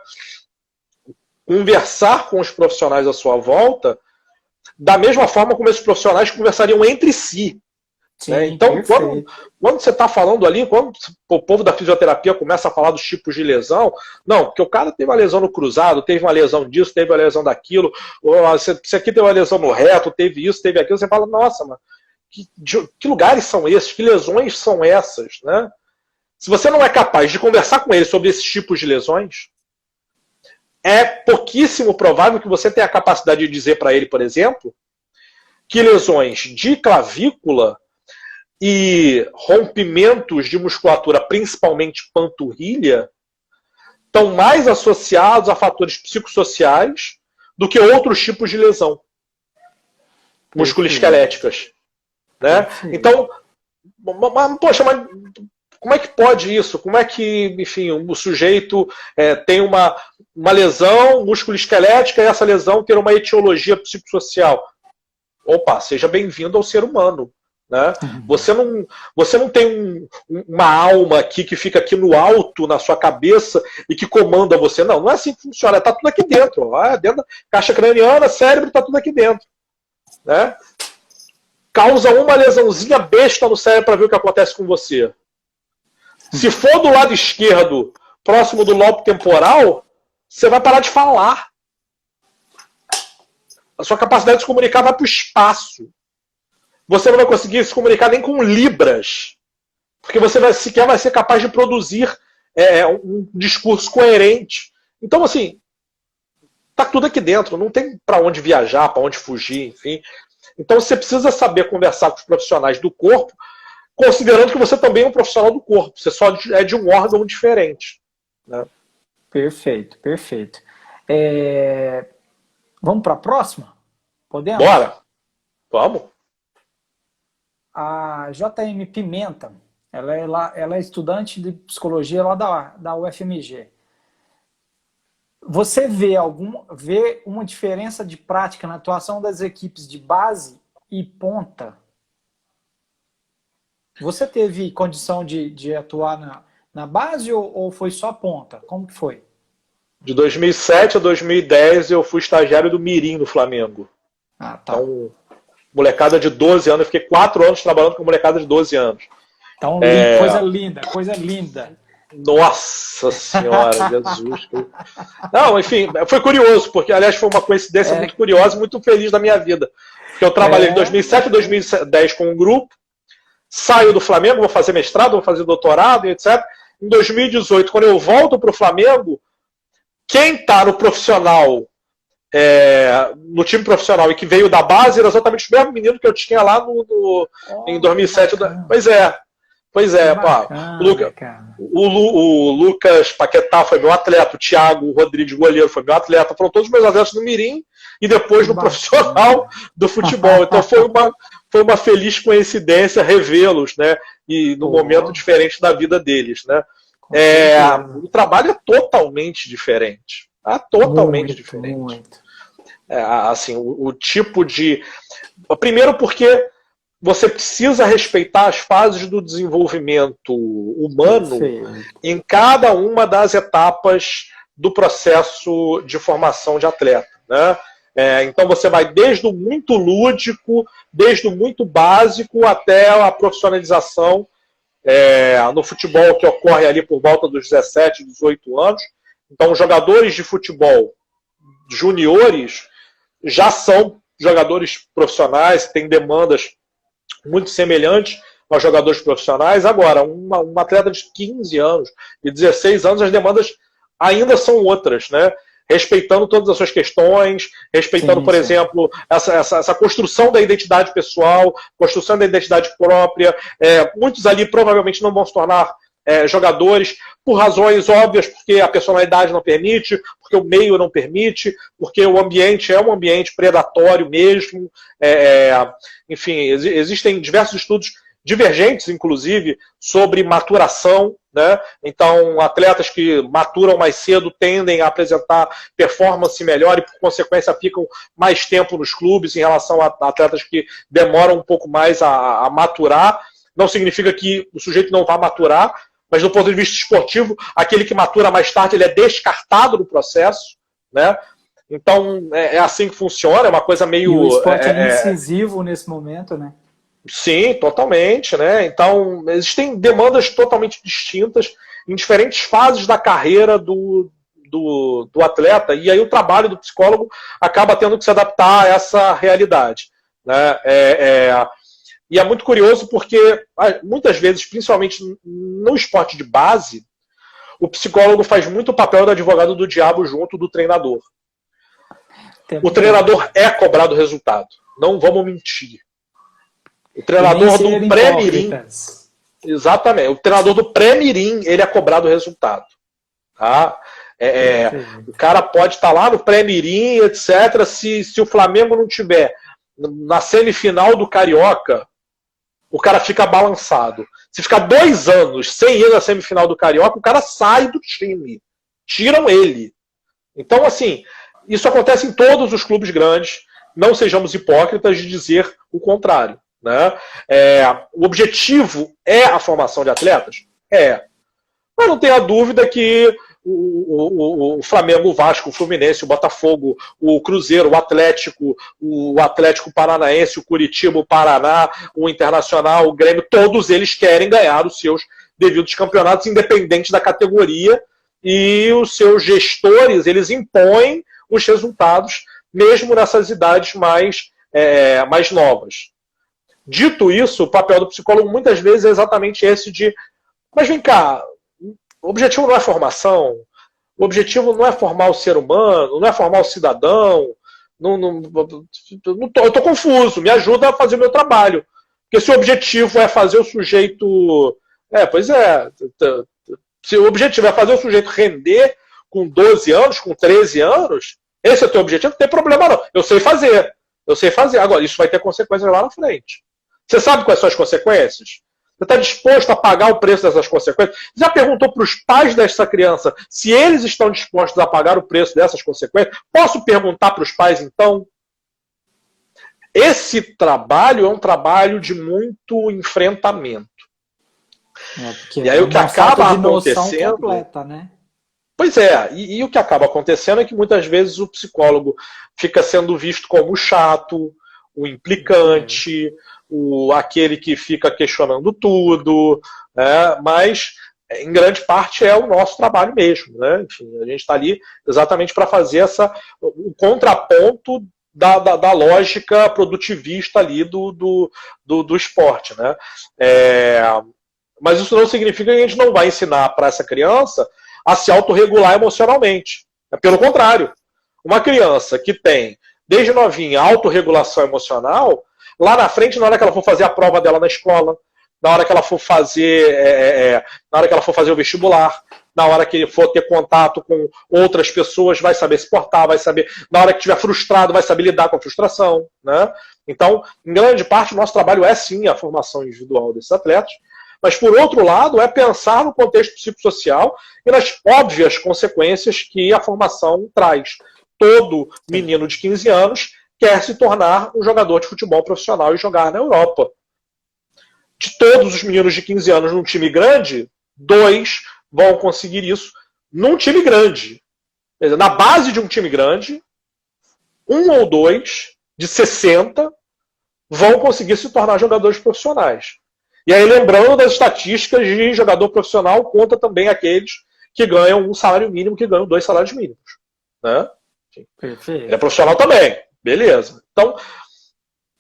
Speaker 1: conversar com os profissionais à sua volta da mesma forma como esses profissionais conversariam entre si. Sim, né? Então, quando você está falando ali, quando o povo da fisioterapia começa a falar dos tipos de lesão, não, porque o cara teve uma lesão no cruzado, teve uma lesão disso, teve uma lesão daquilo, você aqui teve uma lesão no reto, teve isso, teve aquilo, você fala, nossa, mano, que lugares são esses? Que lesões são essas? Né? Se você não é capaz de conversar com ele sobre esses tipos de lesões, é pouquíssimo provável que você tenha a capacidade de dizer para ele, por exemplo, que lesões de clavícula e rompimentos de musculatura, principalmente panturrilha, estão mais associados a fatores psicossociais do que outros tipos de lesão musculoesqueléticas, né? Então, poxa, mas como é que pode isso? Como é que, enfim, o sujeito tem uma lesão musculoesquelética e essa lesão ter uma etiologia psicossocial? Opa, seja bem-vindo ao ser humano. Né? Você não tem uma alma aqui que fica aqui no alto, na sua cabeça, e que comanda você. Não, não é assim que funciona. Está tudo aqui dentro. Dentro da caixa craniana, cérebro, está tudo aqui dentro. Né? causa uma lesãozinha besta no cérebro para ver o que acontece com você. Se for do lado esquerdo, próximo do lobo temporal, você vai parar de falar. A sua capacidade de se comunicar vai para o espaço. Você não vai conseguir se comunicar nem com libras. Porque você sequer vai ser capaz de produzir um discurso coerente. Então, assim, tá tudo aqui dentro. Não tem para onde viajar, para onde fugir, enfim. Então, você precisa saber conversar com os profissionais do corpo, considerando que você também é um profissional do corpo. Você só é de um órgão diferente. Né?
Speaker 2: Perfeito, perfeito. Vamos para a próxima? Podemos?
Speaker 1: Bora! Vamos!
Speaker 2: A JM Pimenta, ela é estudante de psicologia lá da UFMG. Você vê uma diferença de prática na atuação das equipes de base e ponta? Você teve condição de atuar na base ou foi só ponta? Como que foi?
Speaker 1: De 2007 a 2010 eu fui estagiário do Mirim no Flamengo.
Speaker 2: Ah, tá.
Speaker 1: Então, molecada de 12 anos, eu fiquei 4 anos trabalhando com molecada de 12 anos.
Speaker 2: Então, coisa linda, coisa linda.
Speaker 1: Nossa Senhora, Jesus. Não, enfim, foi curioso, porque, aliás, foi uma coincidência muito curiosa e muito feliz da minha vida. Porque eu trabalhei em 2007 e 2010 com um grupo, saio do Flamengo, vou fazer mestrado, vou fazer doutorado e etc. Em 2018, quando eu volto para o Flamengo, quem está no profissional, no time profissional e que veio da base, era exatamente o mesmo menino que eu tinha lá em 2007. Pois é,
Speaker 2: bacana,
Speaker 1: o Lucas Paquetá foi meu atleta, o Thiago Rodrigues, goleiro, foi meu atleta, foram todos meus atletas no Mirim e depois no profissional do futebol. Então foi uma feliz coincidência revê-los, né? E num momento diferente da vida deles, né? O trabalho é totalmente diferente. Totalmente diferente.
Speaker 2: Muito.
Speaker 1: Assim, o tipo de... Primeiro porque você precisa respeitar as fases do desenvolvimento humano em cada uma das etapas do processo de formação de atleta, né? Então você vai desde o muito lúdico, desde o muito básico até a profissionalização no futebol, que ocorre ali por volta dos 17, 18 anos. Então, jogadores de futebol juniores já são jogadores profissionais, têm demandas muito semelhantes aos jogadores profissionais. Agora, um atleta de 15 anos e 16 anos, as demandas ainda são outras, né? Respeitando todas as suas questões, respeitando, por exemplo, essa construção da identidade pessoal, construção da identidade própria. Muitos ali provavelmente não vão se tornar jogadores por razões óbvias, porque a personalidade não permite, porque o meio não permite, porque o ambiente é um ambiente predatório mesmo. Enfim, existem diversos estudos divergentes, inclusive, sobre maturação, né? Então, atletas que maturam mais cedo tendem a apresentar performance melhor e, por consequência, ficam mais tempo nos clubes em relação a atletas que demoram um pouco mais a maturar. Não significa que o sujeito não vá maturar, mas do ponto de vista esportivo, aquele que matura mais tarde ele é descartado no processo, né? Então, é assim que funciona, é uma coisa meio...
Speaker 2: E o esporte é incisivo nesse momento, né?
Speaker 1: Sim, totalmente, né? Então, existem demandas totalmente distintas em diferentes fases da carreira do atleta, e aí o trabalho do psicólogo acaba tendo que se adaptar a essa realidade, né? E é muito curioso porque, muitas vezes, principalmente no esporte de base, o psicólogo faz muito o papel do advogado do diabo junto do treinador. O treinador é cobrado resultado, não vamos mentir. O treinador do pré-mirim, exatamente, o treinador do pré-mirim, ele é cobrado resultado. Tá? O cara pode estar lá no pré-mirim, etc. Se o Flamengo não tiver na semifinal do Carioca, o cara fica balançado. Se ficar 2 anos sem ir na semifinal do Carioca, o cara sai do time. Tiram ele. Então, assim, isso acontece em todos os clubes grandes. Não sejamos hipócritas de dizer o contrário. Né? O objetivo é a formação de atletas? Mas não tenha dúvida que o Flamengo, o Vasco, o Fluminense, o Botafogo, o Cruzeiro, o Atlético Paranaense, o Curitiba, o Paraná, o Internacional, o Grêmio, todos eles querem ganhar os seus devidos campeonatos, independente da categoria, e os seus gestores, eles impõem os resultados, mesmo nessas idades mais novas. Dito isso, o papel do psicólogo muitas vezes é exatamente esse de, mas vem cá, o objetivo não é formação, o objetivo não é formar o ser humano, não é formar o cidadão, eu estou confuso, me ajuda a fazer o meu trabalho. Porque se o objetivo é fazer o sujeito... se o objetivo é fazer o sujeito render com 12 anos, com 13 anos, esse é o teu objetivo, não tem problema não. Eu sei fazer. Agora, isso vai ter consequências lá na frente. Você sabe quais são as consequências? Você está disposto a pagar o preço dessas consequências? Já perguntou para os pais dessa criança se eles estão dispostos a pagar o preço dessas consequências? Posso perguntar para os pais, então? Esse trabalho é um trabalho de muito enfrentamento.
Speaker 2: E aí o que acaba acontecendo...
Speaker 1: completa, né? Pois é, e o que acaba acontecendo é que muitas vezes o psicólogo fica sendo visto como chato, o implicante, aquele que fica questionando tudo, né? Mas em grande parte é o nosso trabalho mesmo, né? Enfim, a gente está ali exatamente para fazer o contraponto da lógica produtivista ali do esporte, né? Mas isso não significa que a gente não vai ensinar para essa criança a se autorregular emocionalmente. Pelo contrário, uma criança que tem, desde novinha, autorregulação emocional, lá na frente, na hora que ela for fazer a prova dela na escola, na hora que ela for fazer, o vestibular, na hora que for ter contato com outras pessoas, vai saber se portar, vai saber, na hora que estiver frustrado, vai saber lidar com a frustração, né? Então, em grande parte, o nosso trabalho é sim a formação individual desses atletas, mas, por outro lado, é pensar no contexto psicossocial e nas óbvias consequências que a formação traz. Todo menino de 15 anos quer se tornar um jogador de futebol profissional e jogar na Europa. De todos os meninos de 15 anos num time grande, 2 vão conseguir isso num time grande. Na base de um time grande, 1 ou 2 de 60 vão conseguir se tornar jogadores profissionais. E aí, lembrando das estatísticas de jogador profissional, conta também aqueles que ganham um salário mínimo, que ganham 2 salários mínimos. Né? Ele é profissional também. Beleza. Então,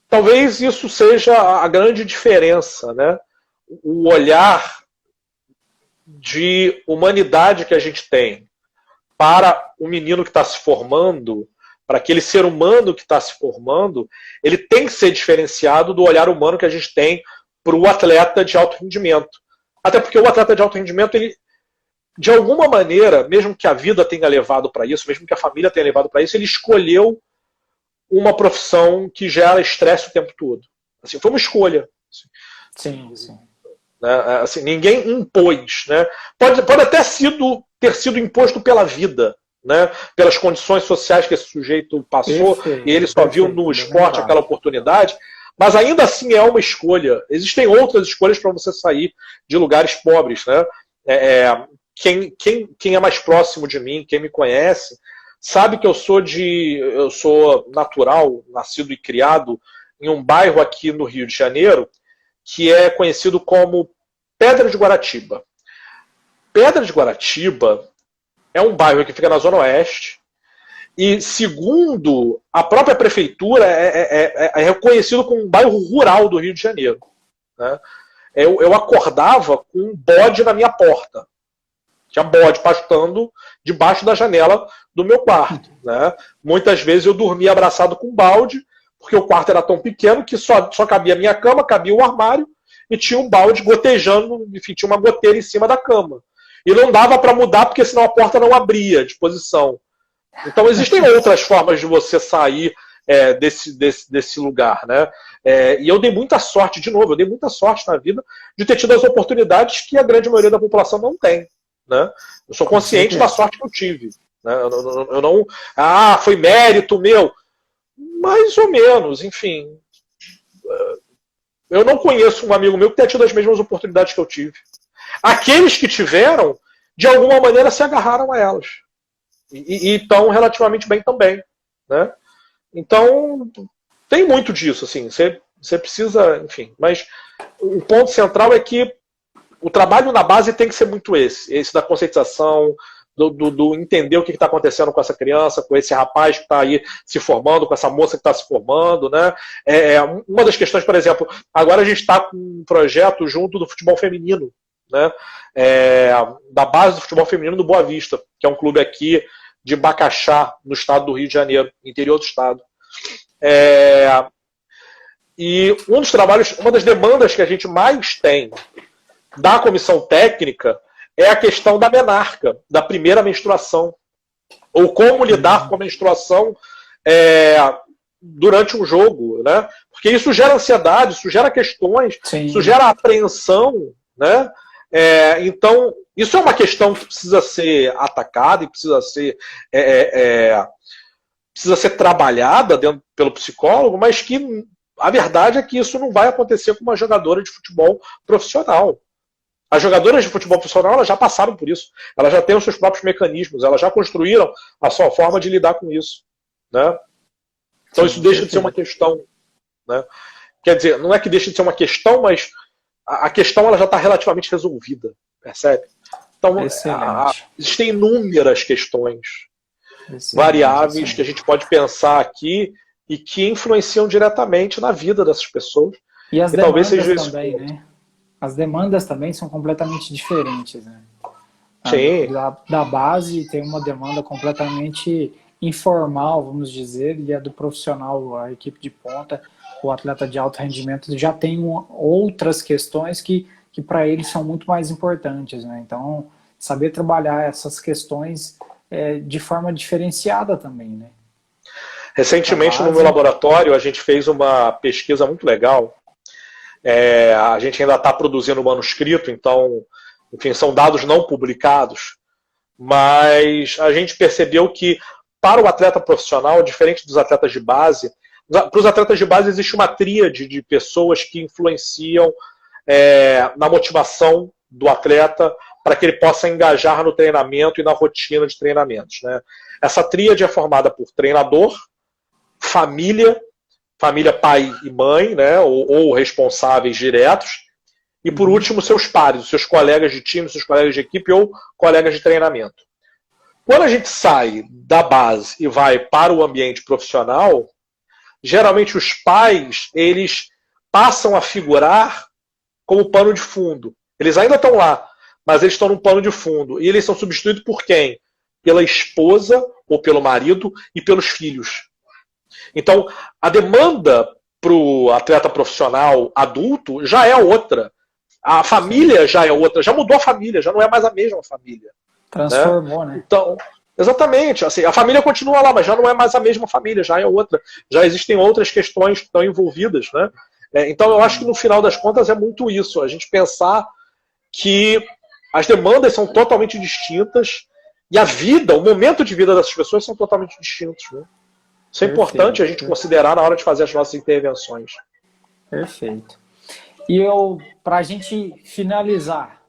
Speaker 1: talvez isso seja a grande diferença, né? O olhar de humanidade que a gente tem para o menino que está se formando, para aquele ser humano que está se formando, ele tem que ser diferenciado do olhar humano que a gente tem para o atleta de alto rendimento. Até porque o atleta de alto rendimento, ele, de alguma maneira, mesmo que a vida tenha levado para isso, mesmo que a família tenha levado para isso, ele escolheu uma profissão que gera estresse o tempo todo. Assim, foi uma escolha.
Speaker 2: Sim, sim.
Speaker 1: Né? Assim, ninguém impôs. Né? Pode até ter sido imposto pela vida, né? Pelas condições sociais que esse sujeito passou, e ele só viu no esporte aquela oportunidade. Mas ainda assim é uma escolha. Existem outras escolhas para você sair de lugares pobres. Né? Quem é mais próximo de mim, quem me conhece, sabe que eu sou natural, nascido e criado em um bairro aqui no Rio de Janeiro, que é conhecido como Pedra de Guaratiba. Pedra de Guaratiba é um bairro que fica na Zona Oeste, e, segundo a própria prefeitura, é reconhecido como um bairro rural do Rio de Janeiro. Né? Eu acordava com um bode na minha porta. Tinha bode pastando debaixo da janela do meu quarto. Né? Muitas vezes eu dormia abraçado com um balde, porque o quarto era tão pequeno que só cabia a minha cama, cabia o armário, e tinha um balde gotejando, enfim, tinha uma goteira em cima da cama. E não dava para mudar, porque senão a porta não abria de posição. Então existem outras formas de você sair desse lugar, né? E eu dei muita sorte, de novo, eu dei muita sorte na vida de ter tido as oportunidades que a grande maioria da população não tem. Né? Eu sou consciente da sorte que eu tive. Né? Eu não... foi mérito meu. Mais ou menos, enfim. Eu não conheço um amigo meu que tenha tido as mesmas oportunidades que eu tive. Aqueles que tiveram, de alguma maneira se agarraram a elas. E estão relativamente bem também. Né? Então, tem muito disso, assim, você precisa, enfim, mas o ponto central é que o trabalho na base tem que ser muito esse da conscientização, do entender o que está acontecendo com essa criança, com esse rapaz que está aí se formando, com essa moça que está se formando, né? Uma das questões, por exemplo, agora a gente está com um projeto junto do futebol feminino, né? Da base do futebol feminino do Boa Vista, que é um clube aqui de Bacaxá, no estado do Rio de Janeiro, interior do estado. E um dos trabalhos, uma das demandas que a gente mais tem da comissão técnica é a questão da menarca, da primeira menstruação, ou como lidar com a menstruação durante um jogo, né? Porque isso gera ansiedade, isso gera questões,
Speaker 2: Sim.
Speaker 1: Isso gera apreensão, né? Então, isso é uma questão que precisa ser atacada e precisa ser trabalhada pelo psicólogo, mas que a verdade é que isso não vai acontecer com uma jogadora de futebol profissional. As jogadoras de futebol profissional elas já passaram por isso. Elas já têm os seus próprios mecanismos, elas já construíram a sua forma de lidar com isso. Né? Então isso deixa de ser uma questão. Né? Quer dizer, não é que deixa de ser uma questão, mas a questão ela já está relativamente resolvida. Percebe? Então, existem inúmeras questões variáveis que a gente pode pensar aqui e que influenciam diretamente na vida dessas pessoas.
Speaker 2: E as demandas também, né? As demandas também são completamente diferentes, né?
Speaker 1: Sim.
Speaker 2: Da base tem uma demanda completamente informal, vamos dizer, e a do profissional, a equipe de ponta, o atleta de alto rendimento já tem outras questões que para eles são muito mais importantes, né? Então, saber trabalhar essas questões de forma diferenciada também, né?
Speaker 1: Recentemente, no meu laboratório, a gente fez uma pesquisa muito legal. A gente ainda está produzindo o manuscrito, então, enfim, são dados não publicados, mas a gente percebeu que para o atleta profissional, diferente dos atletas de base, para os atletas de base existe uma tríade de pessoas que influenciam na motivação do atleta para que ele possa engajar no treinamento e na rotina de treinamentos. Né? Essa tríade é formada por treinador, família pai e mãe, né, ou responsáveis diretos, e por último seus pares, os seus colegas de time, seus colegas de equipe ou colegas de treinamento. Quando a gente sai da base e vai para o ambiente profissional, geralmente os pais eles passam a figurar como pano de fundo. Eles ainda estão lá, mas eles estão no pano de fundo. E eles são substituídos por quem? Pela esposa ou pelo marido e pelos filhos. Então, a demanda para o atleta profissional adulto já é outra. A família já é outra, já mudou a família, já não é mais a mesma família.
Speaker 2: Transformou, né?
Speaker 1: Então, exatamente. Assim, a família continua lá, mas já não é mais a mesma família, já é outra. Já existem outras questões que estão envolvidas. Né? Então, eu acho que no final das contas é muito isso. A gente pensar que as demandas são totalmente distintas e a vida, o momento de vida dessas pessoas são totalmente distintos. Né? Isso é importante a gente considerar na hora de fazer as nossas intervenções.
Speaker 2: Perfeito. E para a gente finalizar,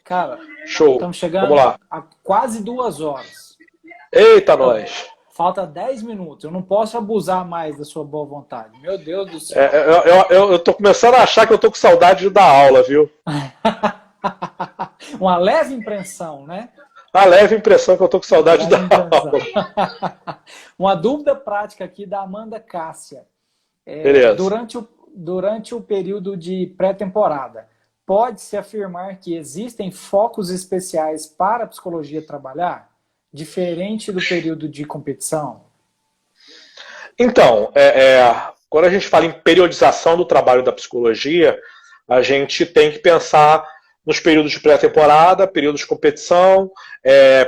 Speaker 2: cara,
Speaker 1: show.
Speaker 2: Estamos chegando a quase 2 horas.
Speaker 1: Eita, então, nós!
Speaker 2: Falta 10 minutos. Eu não posso abusar mais da sua boa vontade. Meu Deus do céu.
Speaker 1: Eu tô começando a achar que eu tô com saudade de dar aula, viu?
Speaker 2: Uma leve impressão, né?
Speaker 1: A leve impressão que eu tô com saudade de dar aula.
Speaker 2: Uma dúvida prática aqui da Amanda Cássia.
Speaker 1: Beleza.
Speaker 2: Durante o período de pré-temporada, pode-se afirmar que existem focos especiais para a psicologia trabalhar, diferente do período de competição?
Speaker 1: Então, quando a gente fala em periodização do trabalho da psicologia, a gente tem que pensar nos períodos de pré-temporada, períodos de competição,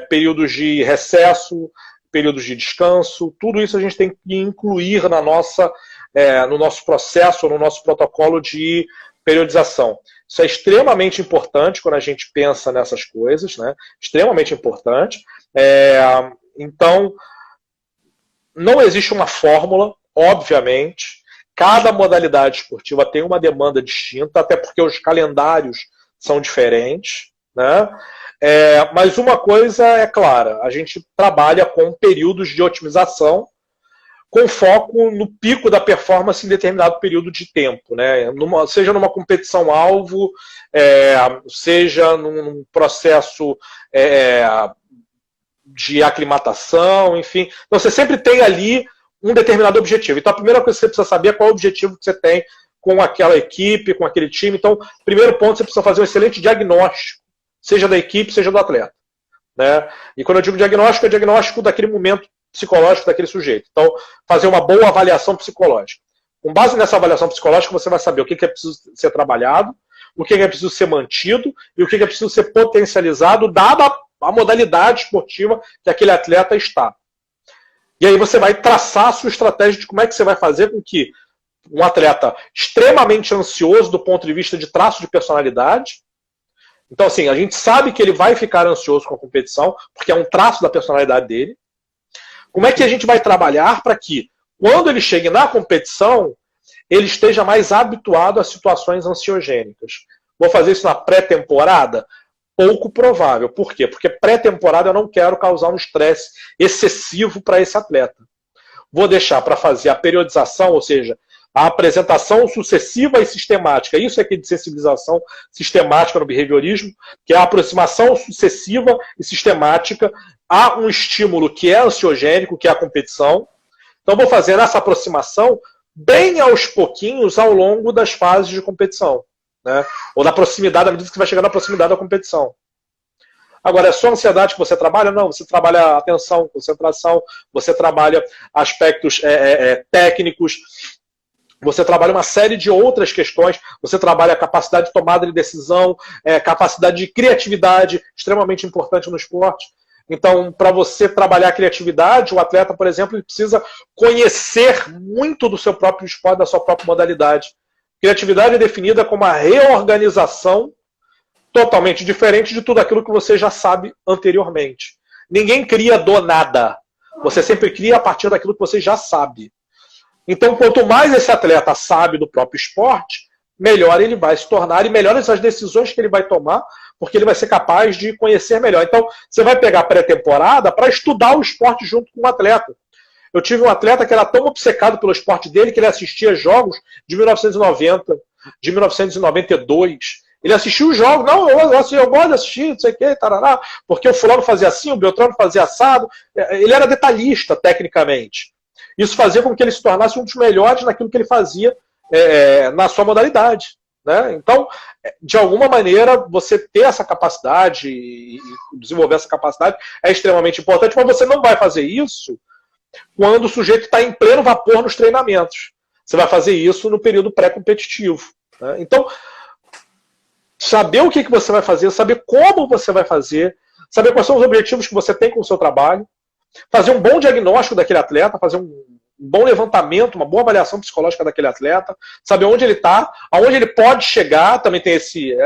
Speaker 1: períodos de recesso, períodos de descanso, tudo isso a gente tem que incluir no nosso processo, no nosso protocolo de periodização. Isso é extremamente importante quando a gente pensa nessas coisas, né? Extremamente importante. Então, não existe uma fórmula, obviamente. Cada modalidade esportiva tem uma demanda distinta, até porque os calendários são diferentes, né? Mas uma coisa é clara, a gente trabalha com períodos de otimização com foco no pico da performance em determinado período de tempo, né? Seja numa competição-alvo, seja num processo de aclimatação, enfim. Então, você sempre tem ali um determinado objetivo. Então, a primeira coisa que você precisa saber é qual é o objetivo que você tem com aquela equipe, com aquele time. Então, primeiro ponto, você precisa fazer um excelente diagnóstico, seja da equipe, seja do atleta, né? E quando eu digo diagnóstico, é diagnóstico daquele momento psicológico daquele sujeito. Então, fazer uma boa avaliação psicológica. Com base nessa avaliação psicológica, você vai saber o que é preciso ser trabalhado, o que é preciso ser mantido e o que é preciso ser potencializado, dada a modalidade esportiva que aquele atleta está. E aí você vai traçar a sua estratégia de como é que você vai fazer com que um atleta extremamente ansioso do ponto de vista de traço de personalidade. Então, assim, a gente sabe que ele vai ficar ansioso com a competição, porque é um traço da personalidade dele. Como é que a gente vai trabalhar para que, quando ele chegue na competição, ele esteja mais habituado a situações ansiogênicas? Vou fazer isso na pré-temporada? Pouco provável. Por quê? Porque pré-temporada eu não quero causar um estresse excessivo para esse atleta. Vou deixar para fazer a periodização, ou seja, a apresentação sucessiva e sistemática. Isso aqui de sensibilização sistemática no behaviorismo, que é a aproximação sucessiva e sistemática a um estímulo que é ansiogênico, que é a competição. Então, vou fazer essa aproximação bem aos pouquinhos ao longo das fases de competição, né? Ou da proximidade, à medida que você vai chegar na proximidade da competição. Agora, é só ansiedade que você trabalha? Não, você trabalha atenção, concentração, você trabalha aspectos técnicos, você trabalha uma série de outras questões, você trabalha a capacidade de tomada de decisão, capacidade de criatividade, extremamente importante no esporte. Então, para você trabalhar a criatividade, o atleta, por exemplo, ele precisa conhecer muito do seu próprio esporte, da sua própria modalidade. Criatividade é definida como a reorganização totalmente diferente de tudo aquilo que você já sabe anteriormente. Ninguém cria do nada. Você sempre cria a partir daquilo que você já sabe. Então, quanto mais esse atleta sabe do próprio esporte, melhor ele vai se tornar e melhores as decisões que ele vai tomar, porque ele vai ser capaz de conhecer melhor. Então, você vai pegar a pré-temporada para estudar o esporte junto com o atleta. Eu tive um atleta que era tão obcecado pelo esporte dele que ele assistia jogos de 1990, de 1992. Ele assistiu os jogos, não, eu gosto de assistir, não sei o que, tarará, porque o fulano fazia assim, o Beltrano fazia assado. Ele era detalhista, tecnicamente. Isso fazia com que ele se tornasse um dos melhores naquilo que ele fazia na sua modalidade, né? Então, de alguma maneira, você ter essa capacidade e desenvolver essa capacidade é extremamente importante, mas você não vai fazer isso quando o sujeito está em pleno vapor nos treinamentos. Você vai fazer isso no período pré-competitivo, né? Então, saber o que você vai fazer, saber como você vai fazer, saber quais são os objetivos que você tem com o seu trabalho, fazer um bom diagnóstico daquele atleta, fazer um bom levantamento, uma boa avaliação psicológica daquele atleta, saber onde ele está, aonde ele pode chegar, também tem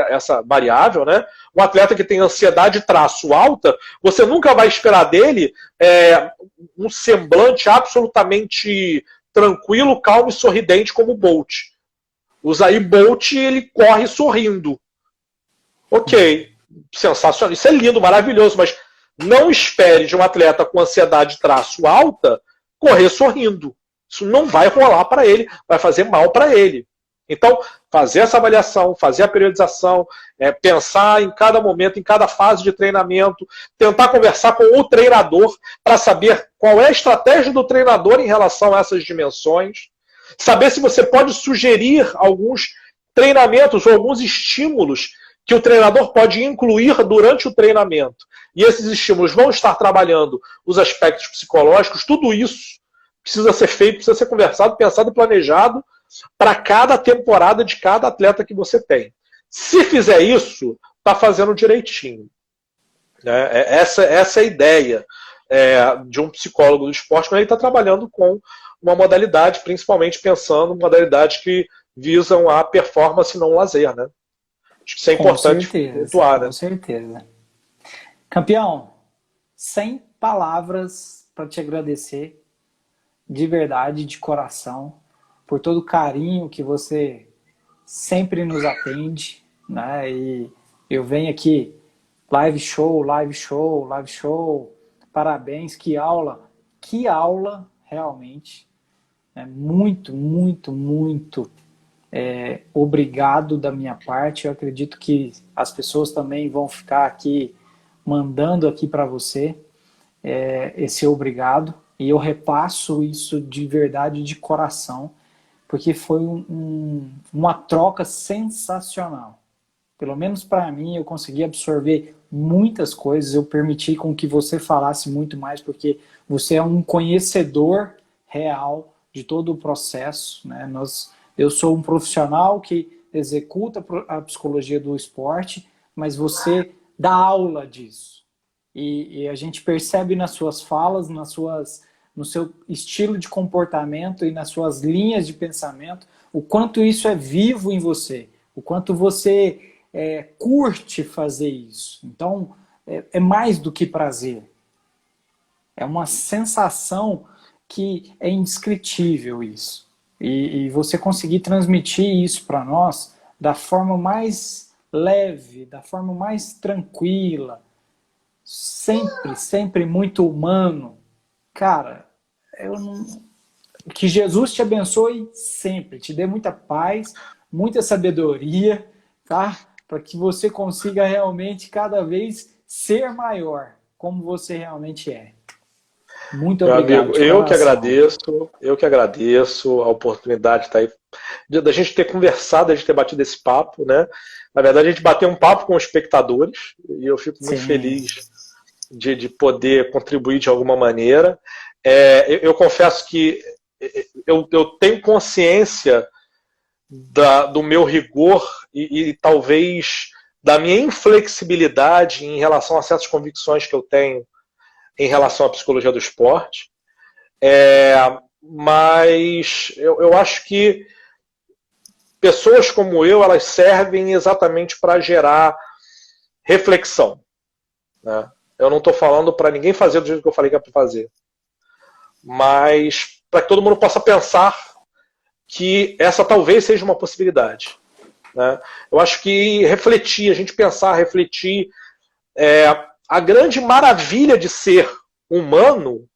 Speaker 1: essa variável, né? Um atleta que tem ansiedade traço alta, você nunca vai esperar dele um semblante absolutamente tranquilo, calmo e sorridente como o Bolt. O Zayn Bolt, ele corre sorrindo. Ok, sensacional, isso é lindo, maravilhoso, mas não espere de um atleta com ansiedade traço alta correr sorrindo. Isso não vai rolar para ele, vai fazer mal para ele. Então, fazer essa avaliação, fazer a periodização, pensar em cada momento, em cada fase de treinamento, tentar conversar com o treinador para saber qual é a estratégia do treinador em relação a essas dimensões, saber se você pode sugerir alguns treinamentos ou alguns estímulos que o treinador pode incluir durante o treinamento. E esses estímulos vão estar trabalhando os aspectos psicológicos, tudo isso precisa ser feito, precisa ser conversado, pensado e planejado para cada temporada de cada atleta que você tem. Se fizer isso, está fazendo direitinho. Essa é a ideia de um psicólogo do esporte, quando ele está trabalhando com uma modalidade, principalmente pensando em modalidades que visam a performance e não o lazer, né? Acho que isso é importante pontuar, né?
Speaker 2: Com certeza. Campeão, 100 palavras para te agradecer de verdade, de coração, por todo o carinho que você sempre nos atende, né? E eu venho aqui Live show, live show, live show. Parabéns, que aula realmente. Muito, muito, muito obrigado da minha parte. Eu acredito que as pessoas também vão ficar aqui mandando aqui para você esse obrigado. E eu repasso isso de verdade, de coração, porque foi uma troca sensacional. Pelo menos para mim, eu consegui absorver muitas coisas, eu permiti com que você falasse muito mais, porque você é um conhecedor real de todo o processo, né? Eu sou um profissional que executa a psicologia do esporte, mas você dá aula disso. E a gente percebe nas suas falas, no seu estilo de comportamento e nas suas linhas de pensamento, o quanto isso é vivo em você, o quanto você curte fazer isso. Então, é mais do que prazer. É uma sensação que é indescritível isso. E você conseguir transmitir isso para nós da forma mais leve, da forma mais tranquila, sempre, sempre muito humano. Cara, que Jesus te abençoe sempre, te dê muita paz, muita sabedoria, tá? Para que você consiga realmente cada vez ser maior, como você realmente é. Muito
Speaker 1: Meu
Speaker 2: obrigado.
Speaker 1: amigo, eu que agradeço a oportunidade de estar aí, da gente ter conversado, da gente ter batido esse papo, né? Na verdade, a gente bateu um papo com os espectadores e eu fico muito feliz de poder contribuir de alguma maneira. Eu confesso que eu tenho consciência do meu rigor e talvez da minha inflexibilidade em relação a certas convicções que eu tenho em relação à psicologia do esporte. Mas eu acho que pessoas como eu, elas servem exatamente para gerar reflexão, né? Eu não estou falando para ninguém fazer do jeito que eu falei que é para fazer, mas para que todo mundo possa pensar que essa talvez seja uma possibilidade, né? Eu acho que refletir, a gente pensar, refletir, a grande maravilha de ser humano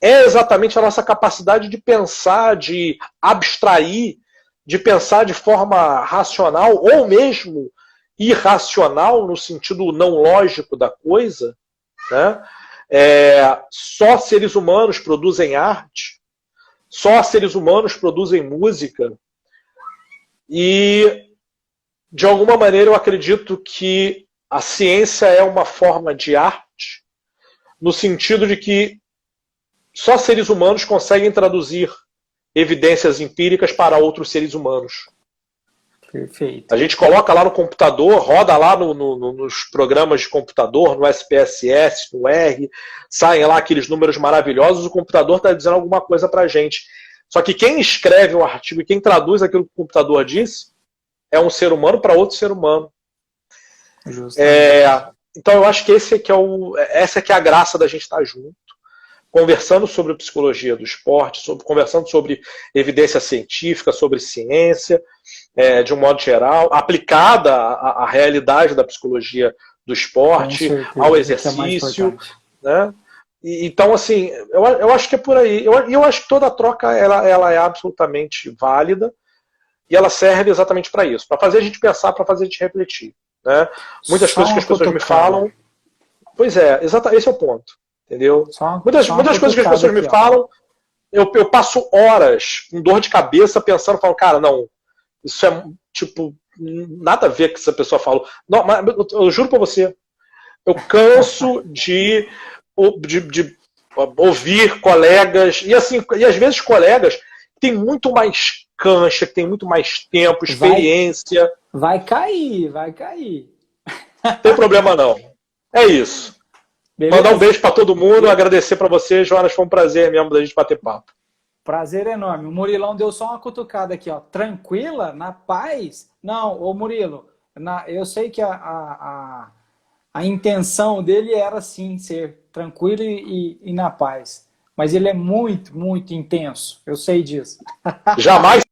Speaker 1: é exatamente a nossa capacidade de pensar, de abstrair, de pensar de forma racional ou mesmo irracional, no sentido não lógico da coisa, né? Só seres humanos produzem arte, só seres humanos produzem música, e de alguma maneira eu acredito que a ciência é uma forma de arte, no sentido de que só seres humanos conseguem traduzir evidências empíricas para outros seres humanos.
Speaker 2: Perfeito.
Speaker 1: A gente coloca lá no computador, roda lá nos programas de computador, no SPSS, no R, saem lá aqueles números maravilhosos, o computador está dizendo alguma coisa para a gente. Só que quem escreve o artigo e quem traduz aquilo que o computador disse é um ser humano para outro ser humano. Então eu acho que essa é que é a graça da gente estar junto, conversando sobre psicologia do esporte, conversando sobre evidência científica, sobre ciência, de um modo geral, aplicada à realidade da psicologia do esporte, ao exercício, né? Então, assim, eu acho que é por aí. Eu acho que toda troca ela é absolutamente válida e ela serve exatamente para isso, para fazer a gente pensar, para fazer a gente refletir, né? Muitas coisas que as pessoas me falam. Pois é, esse é o ponto. Entendeu? Muitas coisas que as pessoas me falam, eu passo horas com dor de cabeça pensando, falo, cara, não, isso é tipo, nada a ver com o que essa pessoa falou. Não, mas eu juro pra você, eu canso de ouvir colegas, e assim, e às vezes colegas que têm muito mais cancha, que têm muito mais tempo, experiência.
Speaker 2: Vai cair, vai cair.
Speaker 1: Não tem problema não. É isso. Beleza? Mandar um beijo para todo mundo, agradecer para você, Jonas, foi um prazer mesmo da gente bater papo.
Speaker 2: Prazer enorme. O Murilão deu só uma cutucada aqui, ó. Tranquila? Na paz? Não, ô Murilo, eu sei que a intenção dele era sim ser tranquilo e na paz. Mas ele é muito, muito intenso. Eu sei disso.
Speaker 1: Jamais